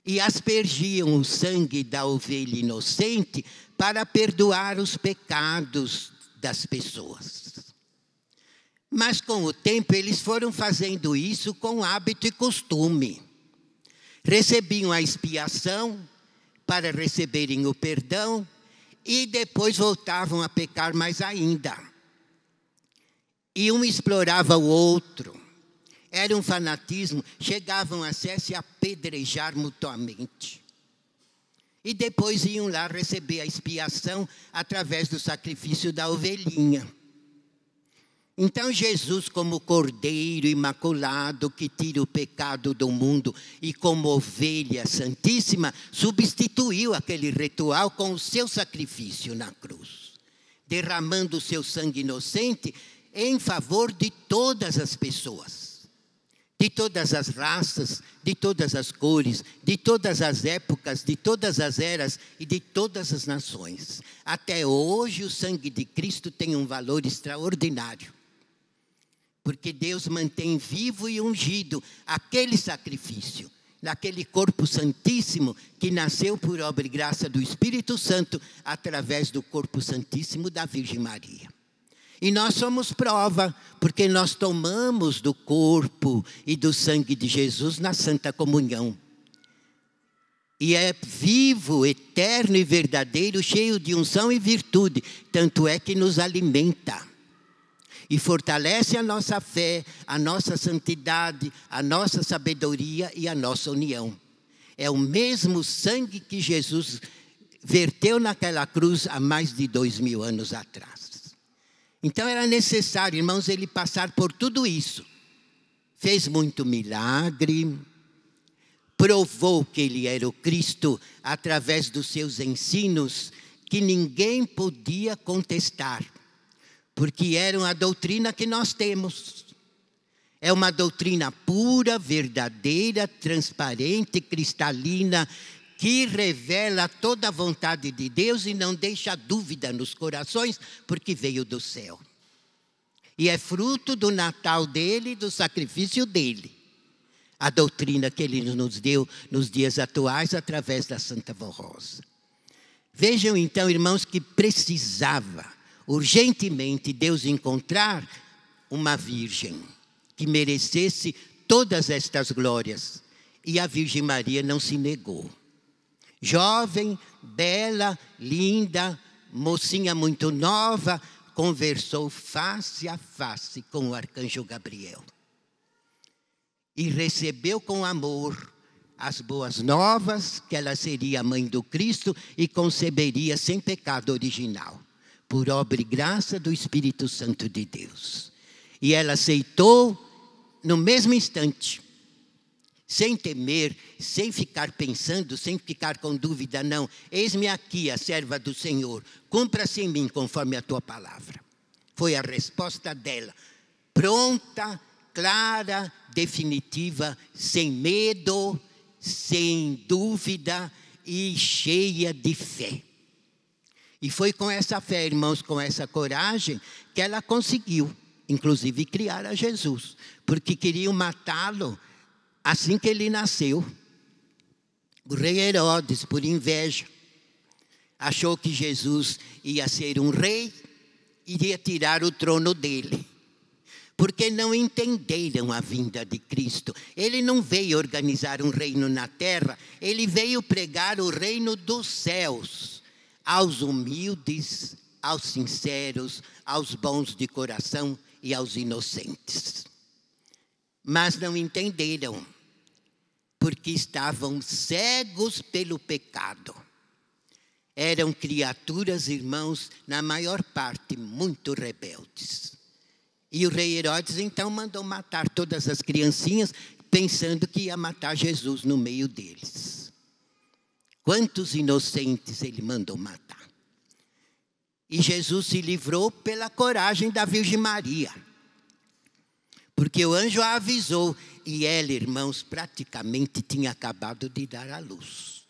E aspergiam o sangue da ovelha inocente para perdoar os pecados das pessoas. Mas com o tempo eles foram fazendo isso com hábito e costume. Recebiam a expiação para receberem o perdão e depois voltavam a pecar mais ainda. E um explorava o outro. Era um fanatismo, chegavam a se apedrejar mutuamente. E depois iam lá receber a expiação através do sacrifício da ovelhinha. Então Jesus, como Cordeiro imaculado que tira o pecado do mundo e como ovelha santíssima, substituiu aquele ritual com o seu sacrifício na cruz, derramando o seu sangue inocente em favor de todas as pessoas, de todas as raças, de todas as cores, de todas as épocas, de todas as eras e de todas as nações. Até hoje o sangue de Cristo tem um valor extraordinário. Porque Deus mantém vivo e ungido aquele sacrifício, naquele corpo santíssimo que nasceu por obra e graça do Espírito Santo, através do corpo santíssimo da Virgem Maria. E nós somos prova, porque nós tomamos do corpo e do sangue de Jesus na Santa Comunhão. E é vivo, eterno e verdadeiro, cheio de unção e virtude, tanto é que nos alimenta. e fortalece a nossa fé, a nossa santidade, a nossa sabedoria e a nossa união. É o mesmo sangue que Jesus verteu naquela cruz há mais de 2000 anos atrás. Então era necessário, irmãos, ele passar por tudo isso. Fez muito milagre, provou que ele era o Cristo através dos seus ensinos, que ninguém podia contestar, porque eram a doutrina que nós temos. É uma doutrina pura, verdadeira, transparente, cristalina, que revela toda a vontade de Deus e não deixa dúvida nos corações, porque veio do céu. E é fruto do Natal dele, do sacrifício dele. A doutrina que ele nos deu nos dias atuais através da Santa Vó Rosa. Vejam então, irmãos, que precisava urgentemente Deus encontrar uma virgem que merecesse todas estas glórias. E a Virgem Maria não se negou. Jovem, bela, linda, mocinha muito nova, conversou face a face com o arcanjo Gabriel. E recebeu com amor as boas novas, que ela seria a mãe do Cristo e conceberia sem pecado original, por obra e graça do Espírito Santo de Deus. E ela aceitou no mesmo instante, sem temer, sem ficar pensando, sem ficar com dúvida, não. Eis-me aqui, a serva do Senhor, cumpra-se em mim conforme a tua palavra. Foi a resposta dela, pronta, clara, definitiva, sem medo, sem dúvida e cheia de fé. E foi com essa fé, irmãos, com essa coragem, que ela conseguiu, inclusive, criar a Jesus. Porque queriam matá-lo assim que ele nasceu. O rei Herodes, por inveja, achou que Jesus ia ser um rei, iria tirar o trono dele. Porque não entenderam a vinda de Cristo. Ele não veio organizar um reino na terra, ele veio pregar o reino dos céus, aos humildes, aos sinceros, aos bons de coração e aos inocentes. Mas não entenderam, porque estavam cegos pelo pecado. Eram criaturas, irmãos, na maior parte, muito rebeldes. E o rei Herodes, então, mandou matar todas as criancinhas, pensando que ia matar Jesus no meio deles. Quantos inocentes ele mandou matar? E Jesus se livrou pela coragem da Virgem Maria. Porque o anjo a avisou, e ela, irmãos, praticamente tinha acabado de dar à luz.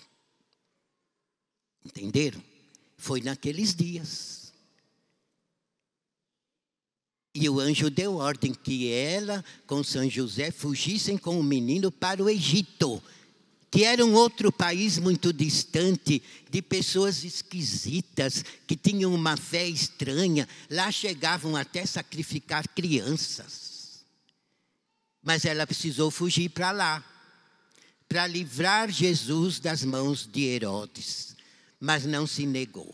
Entenderam? Foi naqueles dias. E o anjo deu ordem que ela, com São José, fugissem com o menino para o Egito, que era um outro país muito distante, de pessoas esquisitas, que tinham uma fé estranha. Lá chegavam até sacrificar crianças. Mas ela precisou fugir para lá, para livrar Jesus das mãos de Herodes. Mas não se negou.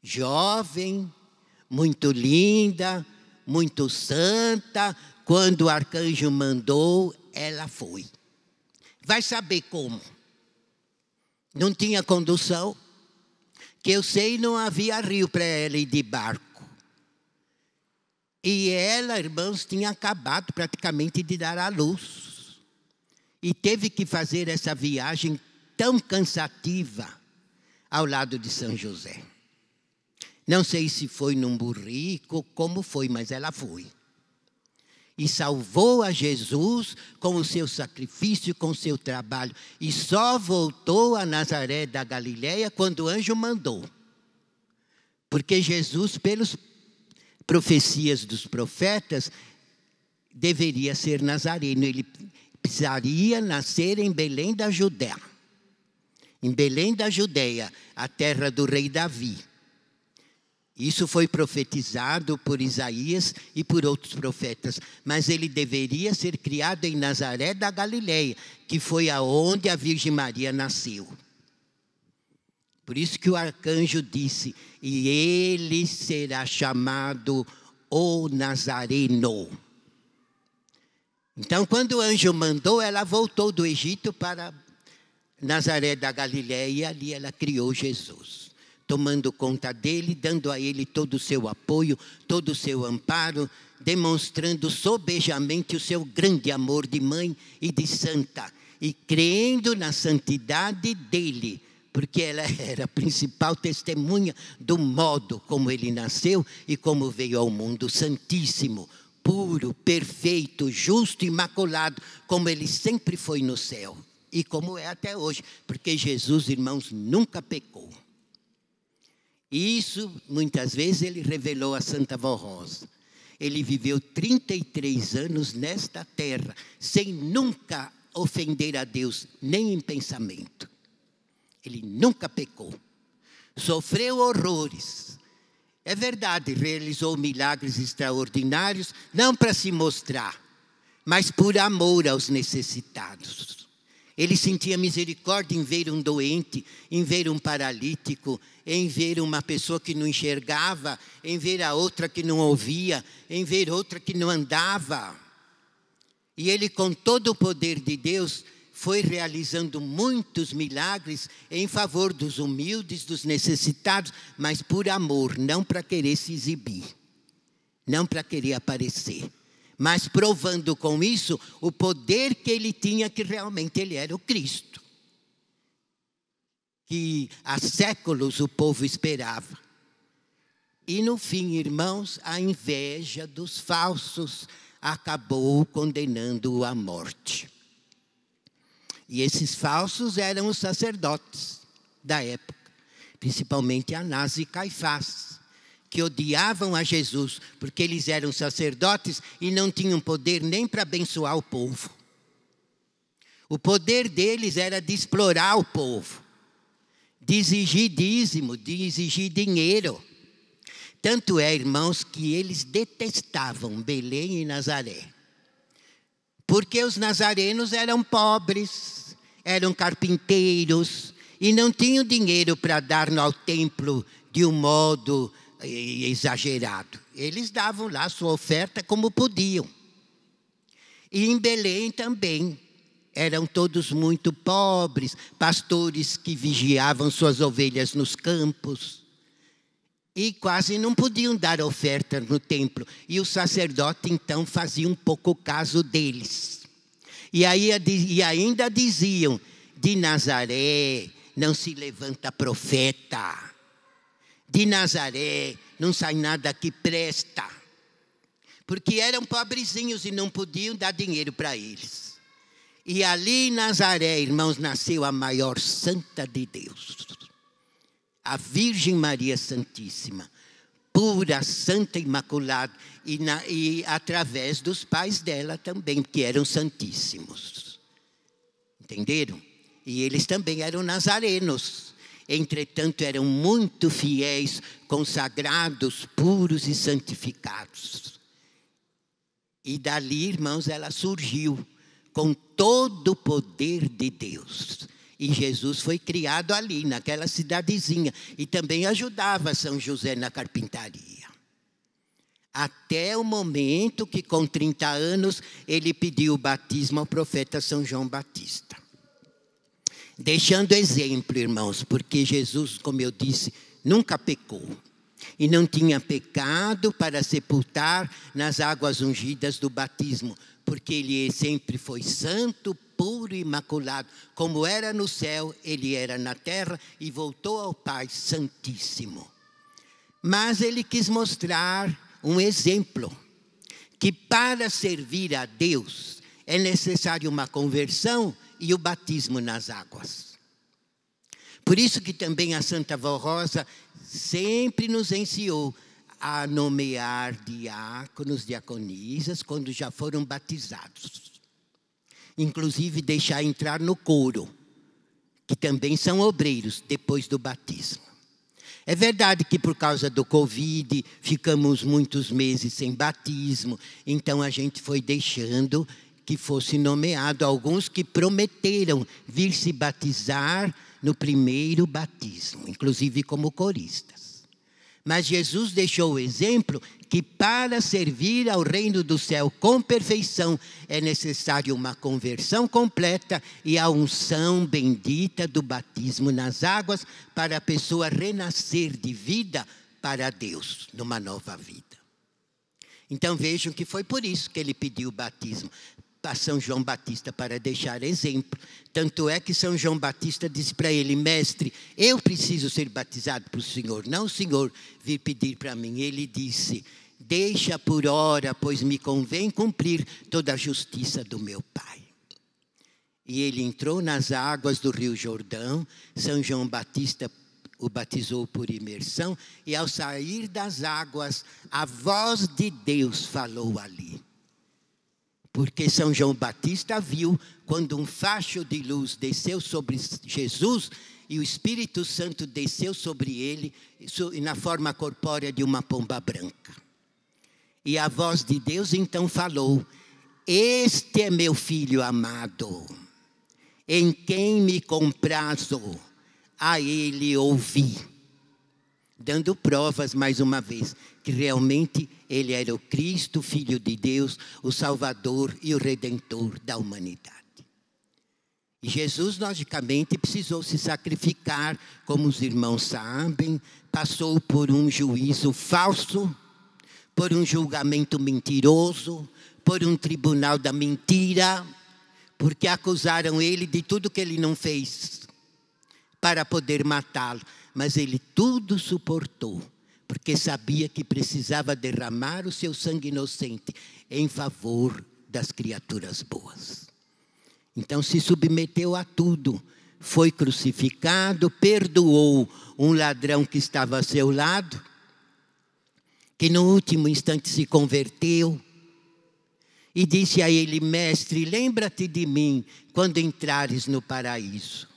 Jovem, muito linda, muito santa, quando o arcanjo mandou, ela foi. Vai saber como? Não tinha condução, que eu sei, não havia rio para ela ir de barco. E ela, irmãos, tinha acabado praticamente de dar à luz. E teve que fazer essa viagem tão cansativa ao lado de São José. Não sei se foi num burrico, como foi, mas ela foi. E salvou a Jesus com o seu sacrifício, com o seu trabalho. E só voltou a Nazaré da Galileia quando o anjo mandou. Porque Jesus, pelas profecias dos profetas, deveria ser nazareno. Ele precisaria nascer em Belém da Judéia. Em Belém da Judeia, a terra do rei Davi. Isso foi profetizado por Isaías e por outros profetas. Mas ele deveria ser criado em Nazaré da Galileia, que foi aonde a Virgem Maria nasceu. Por isso que o arcanjo disse, e ele será chamado o Nazareno. Então, quando o anjo mandou, ela voltou do Egito para Nazaré da Galiléia e ali ela criou Jesus, tomando conta dele, dando a ele todo o seu apoio, todo o seu amparo, demonstrando sobejamente o seu grande amor de mãe e de santa, e crendo na santidade dele, porque ela era a principal testemunha do modo como ele nasceu e como veio ao mundo, santíssimo, puro, perfeito, justo, imaculado, como ele sempre foi no céu e como é até hoje, porque Jesus, irmãos, nunca pecou. Isso, muitas vezes, ele revelou a Santa Vó Rosa. Ele viveu 33 anos nesta terra, sem nunca ofender a Deus, nem em pensamento. Ele nunca pecou. Sofreu horrores. É verdade, realizou milagres extraordinários, não para se mostrar, mas por amor aos necessitados. Ele sentia misericórdia em ver um doente, em ver um paralítico, em ver uma pessoa que não enxergava, em ver a outra que não ouvia, em ver outra que não andava. E ele, com todo o poder de Deus, foi realizando muitos milagres em favor dos humildes, dos necessitados, mas por amor, não para querer se exibir, não para querer aparecer, mas provando com isso o poder que ele tinha, que realmente ele era o Cristo, que há séculos o povo esperava. E no fim, irmãos, a inveja dos falsos acabou condenando-o à morte. E esses falsos eram os sacerdotes da época, principalmente Anás e Caifás, que odiavam a Jesus, porque eles eram sacerdotes e não tinham poder nem para abençoar o povo. O poder deles era de explorar o povo, de exigir dízimo, de exigir dinheiro. Tanto é, irmãos, que eles detestavam Belém e Nazaré, porque os nazarenos eram pobres, eram carpinteiros e não tinham dinheiro para dar ao templo de um modo exagerado. Eles davam lá sua oferta como podiam. E em Belém também eram todos muito pobres, pastores que vigiavam suas ovelhas nos campos e quase não podiam dar oferta no templo. E o sacerdote então fazia um pouco caso deles. E ainda diziam: de Nazaré não se levanta profeta, de Nazaré não sai nada que presta. Porque eram pobrezinhos e não podiam dar dinheiro para eles. E ali em Nazaré, irmãos, nasceu a maior santa de Deus, a Virgem Maria Santíssima, pura, santa, imaculada, e através dos pais dela também, que eram santíssimos. Entenderam? E eles também eram nazarenos. Entretanto, eram muito fiéis, consagrados, puros e santificados. E dali, irmãos, ela surgiu com todo o poder de Deus. E Jesus foi criado ali, naquela cidadezinha. E também ajudava São José na carpintaria. Até o momento que, com 30 anos, ele pediu o batismo ao profeta São João Batista. Deixando exemplo, irmãos, porque Jesus, como eu disse, nunca pecou. E não tinha pecado para sepultar nas águas ungidas do batismo, porque ele sempre foi santo, puro e imaculado. Como era no céu, ele era na terra e voltou ao Pai Santíssimo. Mas ele quis mostrar um exemplo, que para servir a Deus é necessário uma conversão e o batismo nas águas. Por isso que também a Santa Vó Rosa sempre nos ensinou a nomear diáconos, diaconisas, quando já foram batizados. Inclusive deixar entrar no coro, que também são obreiros depois do batismo. É verdade que por causa do Covid ficamos muitos meses sem batismo, então a gente foi deixando que fosse nomeado alguns que prometeram vir se batizar no primeiro batismo, inclusive como coristas. Mas Jesus deixou o exemplo que para servir ao reino do céu com perfeição é necessário uma conversão completa e a unção bendita do batismo nas águas para a pessoa renascer de vida para Deus, numa nova vida. Então vejam que foi por isso que ele pediu o batismo a São João Batista, para deixar exemplo. Tanto é que São João Batista disse para ele: mestre, eu preciso ser batizado para o Senhor, não o Senhor vir pedir para mim. Ele disse: deixa por hora, pois me convém cumprir toda a justiça do meu Pai. E ele entrou nas águas do Rio Jordão. São João Batista o batizou por imersão, e ao sair das águas, a voz de Deus falou ali. Porque São João Batista viu quando um facho de luz desceu sobre Jesus e o Espírito Santo desceu sobre ele na forma corpórea de uma pomba branca. E a voz de Deus então falou: este é meu filho amado, em quem me comprazo, a ele ouvi. Dando provas mais uma vez que realmente ele era o Cristo, Filho de Deus, o Salvador e o Redentor da humanidade. E Jesus, logicamente, precisou se sacrificar, como os irmãos sabem, passou por um juízo falso, por um julgamento mentiroso, por um tribunal da mentira, porque acusaram ele de tudo que ele não fez para poder matá-lo. Mas ele tudo suportou, porque sabia que precisava derramar o seu sangue inocente em favor das criaturas boas. Então se submeteu a tudo, foi crucificado, perdoou um ladrão que estava a seu lado, que no último instante se converteu, e disse a ele: mestre, lembra-te de mim quando entrares no paraíso.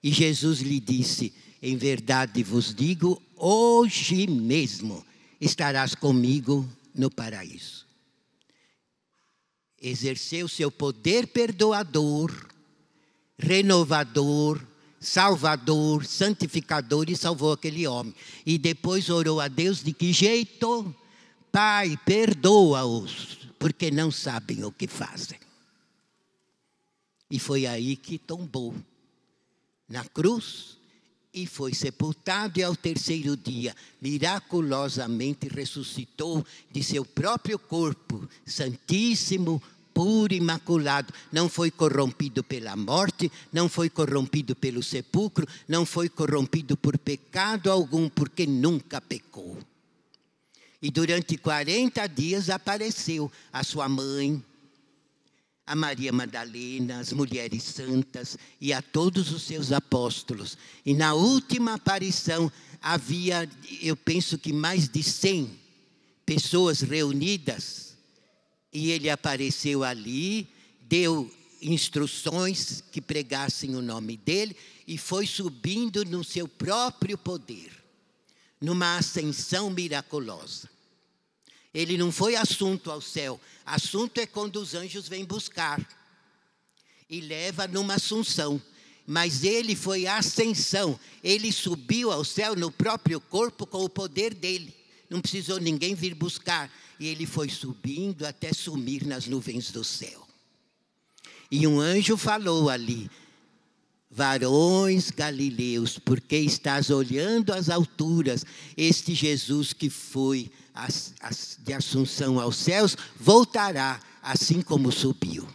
E Jesus lhe disse: em verdade vos digo, hoje mesmo estarás comigo no paraíso. Exerceu seu poder perdoador, renovador, salvador, santificador e salvou aquele homem. E depois orou a Deus de que jeito? Pai, perdoa-os, porque não sabem o que fazem. E foi aí que tombou na cruz e foi sepultado, e ao terceiro dia, miraculosamente ressuscitou de seu próprio corpo, santíssimo, puro, imaculado. Não foi corrompido pela morte, não foi corrompido pelo sepulcro, não foi corrompido por pecado algum, porque nunca pecou. E durante 40 dias apareceu a sua mãe, a Maria Madalena, as mulheres santas e a todos os seus apóstolos. E na última aparição havia, eu penso que mais de 100 pessoas reunidas. E ele apareceu ali, deu instruções que pregassem o nome dele e foi subindo no seu próprio poder, numa ascensão miraculosa. Ele não foi assunto ao céu. Assunto é quando os anjos vêm buscar e leva numa assunção. Mas ele foi a ascensão. Ele subiu ao céu no próprio corpo com o poder dele. Não precisou ninguém vir buscar. E ele foi subindo até sumir nas nuvens do céu. E um anjo falou ali: varões galileus, porque estás olhando às alturas, este Jesus que foi de assunção aos céus, voltará assim como subiu.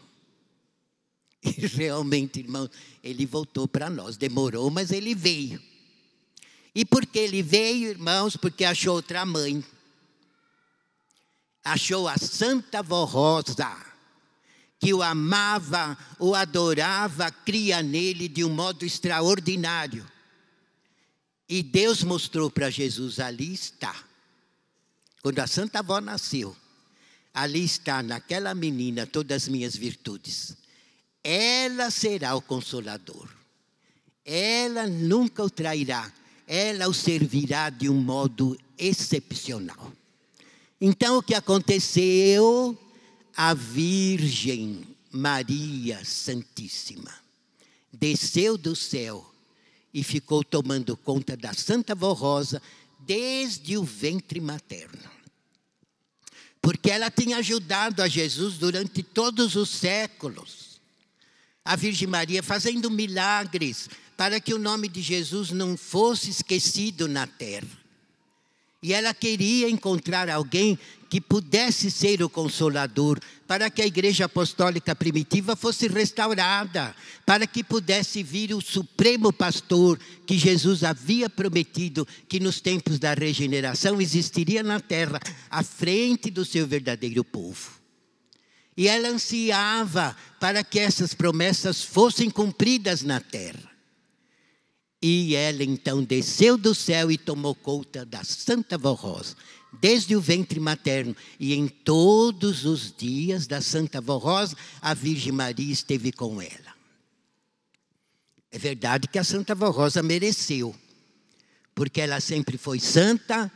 E realmente, irmãos, ele voltou para nós. Demorou, mas ele veio. E por que ele veio, irmãos? Porque achou outra mãe. Achou a Santa Vó Rosa, que o amava, o adorava, cria nele de um modo extraordinário. E Deus mostrou para Jesus: ali está. Quando a Santa Avó nasceu, ali está naquela menina todas as minhas virtudes. Ela será o Consolador. Ela nunca o trairá. Ela o servirá de um modo excepcional. Então o que aconteceu? A Virgem Maria Santíssima desceu do céu e ficou tomando conta da Santa Vó Rosa desde o ventre materno. Porque ela tinha ajudado a Jesus durante todos os séculos. A Virgem Maria fazendo milagres para que o nome de Jesus não fosse esquecido na terra. E ela queria encontrar alguém que pudesse ser o Consolador, para que a Igreja Apostólica Primitiva fosse restaurada, para que pudesse vir o Supremo Pastor que Jesus havia prometido que nos tempos da regeneração existiria na terra, à frente do seu verdadeiro povo. E ela ansiava para que essas promessas fossem cumpridas na terra. E ela então desceu do céu e tomou conta da Santa Vó Rosa, desde o ventre materno. E em todos os dias da Santa Vó Rosa, a Virgem Maria esteve com ela. É verdade que a Santa Vó Rosa mereceu, porque ela sempre foi santa,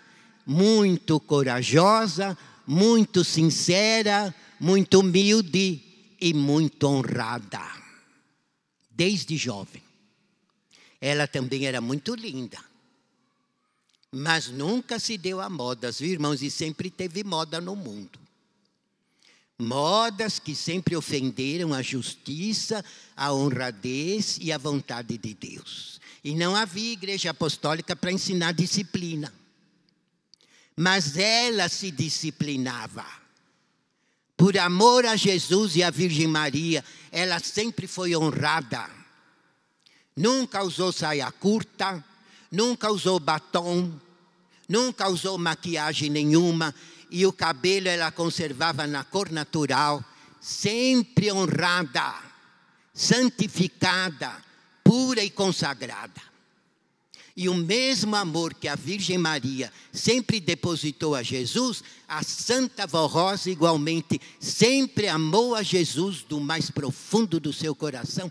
muito corajosa, muito sincera, muito humilde e muito honrada, desde jovem. Ela também era muito linda, mas nunca se deu a modas, viu, irmãos? E sempre teve moda no mundo. Modas que sempre ofenderam a justiça, a honradez e a vontade de Deus. E não havia igreja apostólica para ensinar disciplina. Mas ela se disciplinava. Por amor a Jesus e à Virgem Maria, ela sempre foi honrada. Nunca usou saia curta, nunca usou batom, nunca usou maquiagem nenhuma, e o cabelo ela conservava na cor natural, sempre honrada, santificada, pura e consagrada. E o mesmo amor que a Virgem Maria sempre depositou a Jesus, a Santa Vó Rosa igualmente sempre amou a Jesus do mais profundo do seu coração.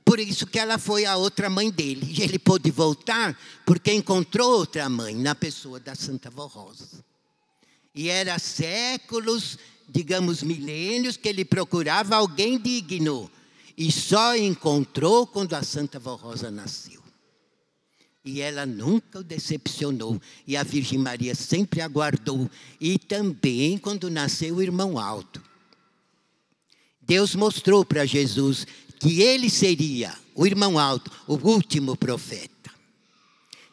Por isso que ela foi a outra mãe dele. E ele pôde voltar porque encontrou outra mãe na pessoa da Santa Vó Rosa. E era séculos, digamos milênios, que ele procurava alguém digno. E só encontrou quando a Santa Vó Rosa nasceu. E ela nunca o decepcionou. E a Virgem Maria sempre aguardou. E também quando nasceu o irmão Aldo. Deus mostrou para Jesus que ele seria, o irmão Aldo, o último profeta.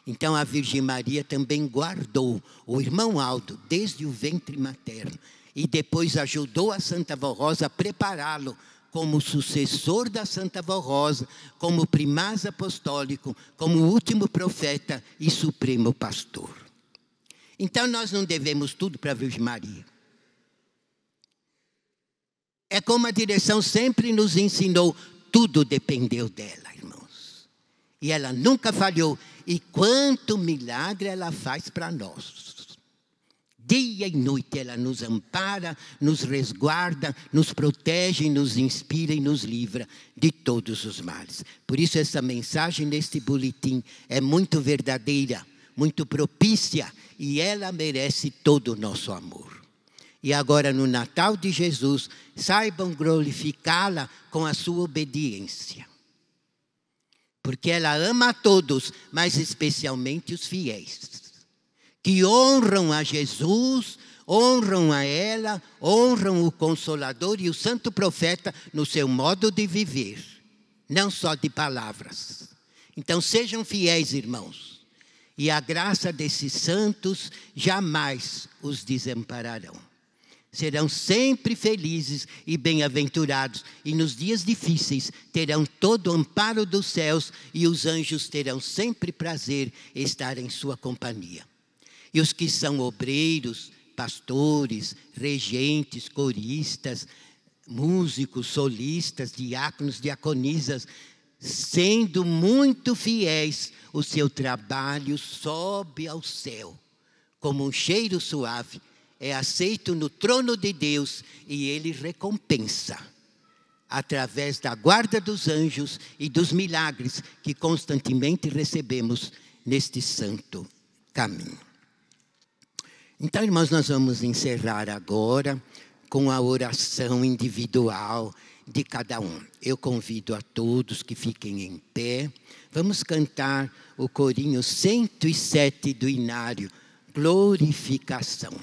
Então a Virgem Maria também guardou o irmão Aldo desde o ventre materno. E depois ajudou a Santa Vó Rosa a prepará-lo como sucessor da Santa Vó Rosa, como primaz apostólico, como último profeta e supremo pastor. Então nós não devemos tudo para a Virgem Maria. É como a direção sempre nos ensinou, tudo dependeu dela, irmãos. E ela nunca falhou. E quanto milagre ela faz para nós. Dia e noite ela nos ampara, nos resguarda, nos protege, nos inspira e nos livra de todos os males. Por isso essa mensagem neste boletim é muito verdadeira, muito propícia. E ela merece todo o nosso amor. E agora no Natal de Jesus, saibam glorificá-la com a sua obediência. Porque ela ama a todos, mas especialmente os fiéis. Que honram a Jesus, honram a ela, honram o Consolador e o Santo Profeta no seu modo de viver. Não só de palavras. Então sejam fiéis, irmãos. E a graça desses santos jamais os desampararão. Serão sempre felizes e bem-aventurados, e nos dias difíceis terão todo o amparo dos céus, e os anjos terão sempre prazer em estar em sua companhia. E os que são obreiros, pastores, regentes, coristas, músicos, solistas, diáconos, diaconisas, sendo muito fiéis, o seu trabalho sobe ao céu, como um cheiro suave, é aceito no trono de Deus e ele recompensa através da guarda dos anjos e dos milagres que constantemente recebemos neste santo caminho. Então, irmãos, nós vamos encerrar agora com a oração individual de cada um. Eu convido a todos que fiquem em pé. Vamos cantar o corinho 107 do Inário. glorificação.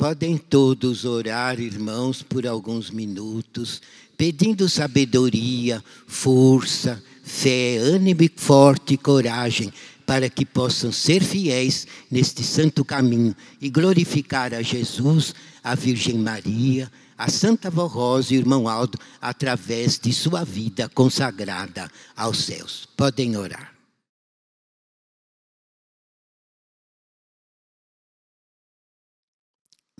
Podem todos orar, irmãos, por alguns minutos, pedindo sabedoria, força, fé, ânimo forte e coragem, para que possam ser fiéis neste santo caminho e glorificar a Jesus, a Virgem Maria, a Santa Vó Rosa e o irmão Aldo, através de sua vida consagrada aos céus. Podem orar.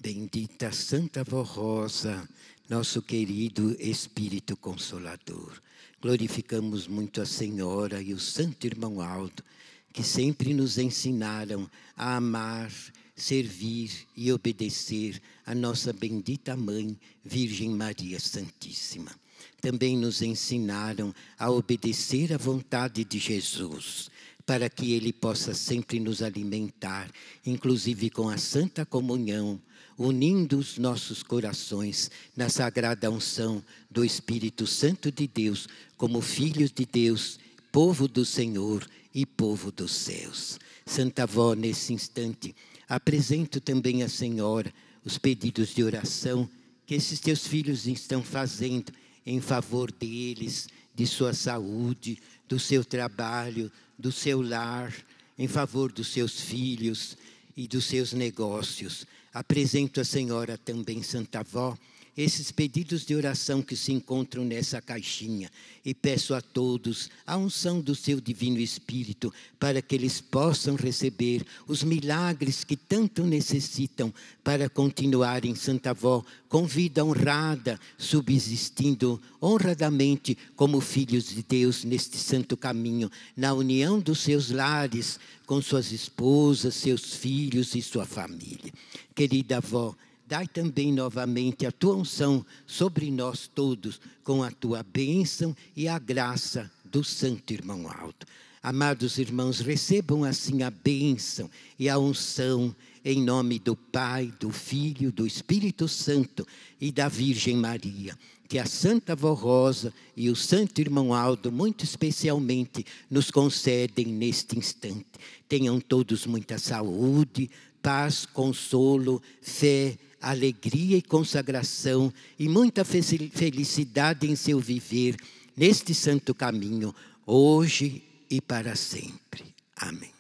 Bendita Santa Vó Rosa, nosso querido Espírito Consolador. Glorificamos muito a Senhora e o Santo Irmão Aldo, que sempre nos ensinaram a amar, servir e obedecer a nossa bendita Mãe, Virgem Maria Santíssima. Também nos ensinaram a obedecer à vontade de Jesus, para que Ele possa sempre nos alimentar, inclusive com a Santa Comunhão, unindo os nossos corações na sagrada unção do Espírito Santo de Deus, como filhos de Deus, povo do Senhor e povo dos céus. Santa Avó, nesse instante, apresento também à Senhora os pedidos de oração que esses teus filhos estão fazendo em favor deles, de sua saúde, do seu trabalho, do seu lar, em favor dos seus filhos e dos seus negócios. Apresento à Senhora também, Santa Avó, esses pedidos de oração que se encontram nessa caixinha e peço a todos a unção do seu Divino Espírito para que eles possam receber os milagres que tanto necessitam para continuarem, Santa Avó, com vida honrada, subsistindo honradamente como filhos de Deus neste santo caminho, na união dos seus lares, com suas esposas, seus filhos e sua família. Querida avó, dai também novamente a tua unção sobre nós todos, com a tua bênção e a graça do Santo Irmão Aldo. Amados irmãos, recebam assim a bênção e a unção em nome do Pai, do Filho, do Espírito Santo e da Virgem Maria. Que a Santa Avó Rosa e o Santo Irmão Aldo, muito especialmente, nos concedem neste instante. Tenham todos muita saúde, paz, consolo, fé, alegria e consagração e muita felicidade em seu viver neste santo caminho, hoje e para sempre. Amém.